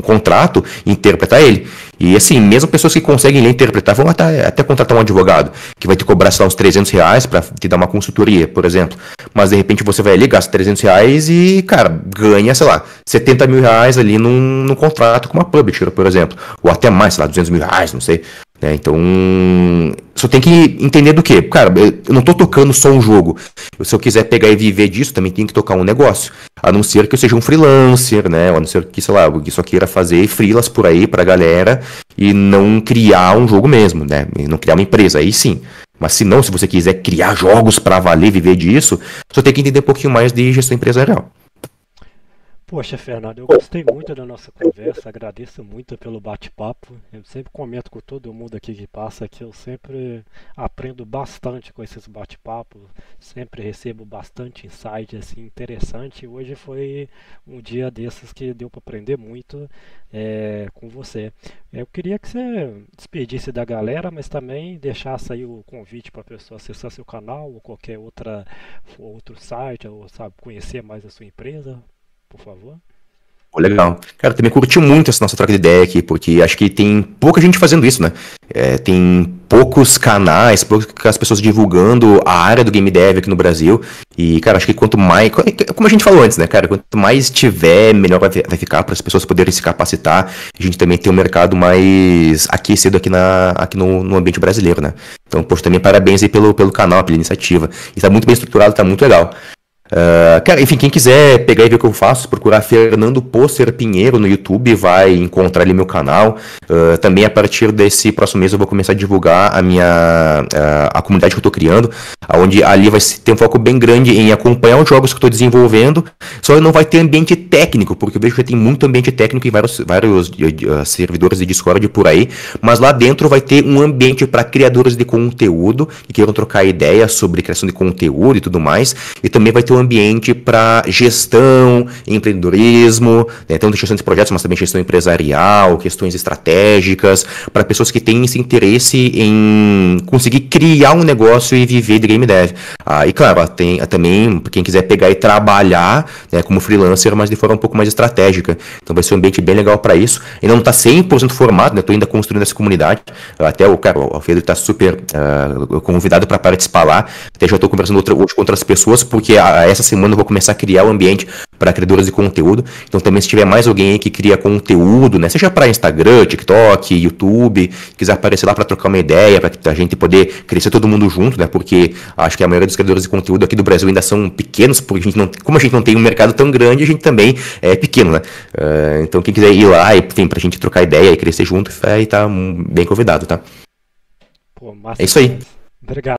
contrato e interpretar ele. E assim, mesmo pessoas que conseguem ler e interpretar vão até contratar um advogado que vai te cobrar, sei lá, uns R$ 300 para te dar uma consultoria, por exemplo. Mas de repente você vai ali, gasta R$ 300 e, cara, ganha, sei lá, R$ 70.000 ali num contrato com uma publisher, por exemplo. Ou até mais, sei lá, R$ 200.000, não sei. Então, só tem que entender do que. Cara, eu não tô tocando só um jogo. Se eu quiser pegar e viver disso, também tenho que tocar um negócio. A não ser que eu seja um freelancer, né? A não ser que, sei lá, eu só queira fazer freelas por aí pra galera e não criar um jogo mesmo, né? E não criar uma empresa, aí sim. Mas se não, se você quiser criar jogos pra valer, viver disso, só tem que entender um pouquinho mais de gestão empresarial. Poxa, Fernando, eu gostei muito da nossa conversa, agradeço muito pelo bate-papo. Eu sempre comento com todo mundo aqui que passa que eu sempre aprendo bastante com esses bate-papos, sempre recebo bastante insight assim interessante. E hoje foi um dia desses que deu para aprender muito com você. Eu queria que você despedisse da galera, mas também deixasse aí o convite para a pessoa acessar seu canal ou qualquer outro site, ou sabe, conhecer mais a sua empresa. Por favor. Pô, legal. Cara, também curti muito essa nossa troca de ideia aqui, porque acho que tem pouca gente fazendo isso, né? Tem poucos canais, poucas pessoas divulgando a área do game dev aqui no Brasil. E, cara, acho que quanto mais. Como a gente falou antes, né, cara? Quanto mais tiver, melhor vai ficar para as pessoas poderem se capacitar. A gente também tem um mercado mais aquecido aqui no ambiente brasileiro, né? Então, poxa, também parabéns aí pelo canal, pela iniciativa. E tá muito bem estruturado, tá muito legal. Cara, enfim, quem quiser pegar e ver o que eu faço, procurar Fernando Posser Pinheiro no YouTube, vai encontrar ali meu canal. Também a partir desse próximo mês eu vou começar a divulgar a comunidade que eu tô criando, onde ali vai ter um foco bem grande em acompanhar os jogos que eu tô desenvolvendo, só não vai ter ambiente técnico, porque eu vejo que tem muito ambiente técnico em vários servidores de Discord por aí, mas lá dentro vai ter um ambiente para criadores de conteúdo que queiram trocar ideias sobre criação de conteúdo e tudo mais, e também vai ter um ambiente para gestão, empreendedorismo, né, tanto gestão de projetos, mas também gestão empresarial, questões estratégicas, para pessoas que têm esse interesse em conseguir criar um negócio e viver de game dev. E claro, tem também quem quiser pegar e trabalhar, né, como freelancer, mas de forma um pouco mais estratégica. Então vai ser um ambiente bem legal para isso. Ainda não está 100% formado, né, estou ainda construindo essa comunidade. Até o Alfredo está super convidado para participar lá. Até já estou conversando hoje com outras pessoas, porque essa semana eu vou começar a criar o ambiente para criadores de conteúdo. Então também se tiver mais alguém aí que cria conteúdo, né, seja para Instagram, TikTok, YouTube, quiser aparecer lá para trocar uma ideia, para a gente poder crescer todo mundo junto, né, porque acho que a maioria dos criadores de conteúdo aqui do Brasil ainda são pequenos, porque como a gente não tem um mercado tão grande, a gente também é pequeno, né. Então quem quiser ir lá, enfim, pra gente trocar ideia e crescer junto, aí tá bem convidado, tá? Pô, massa. É isso aí. Obrigado.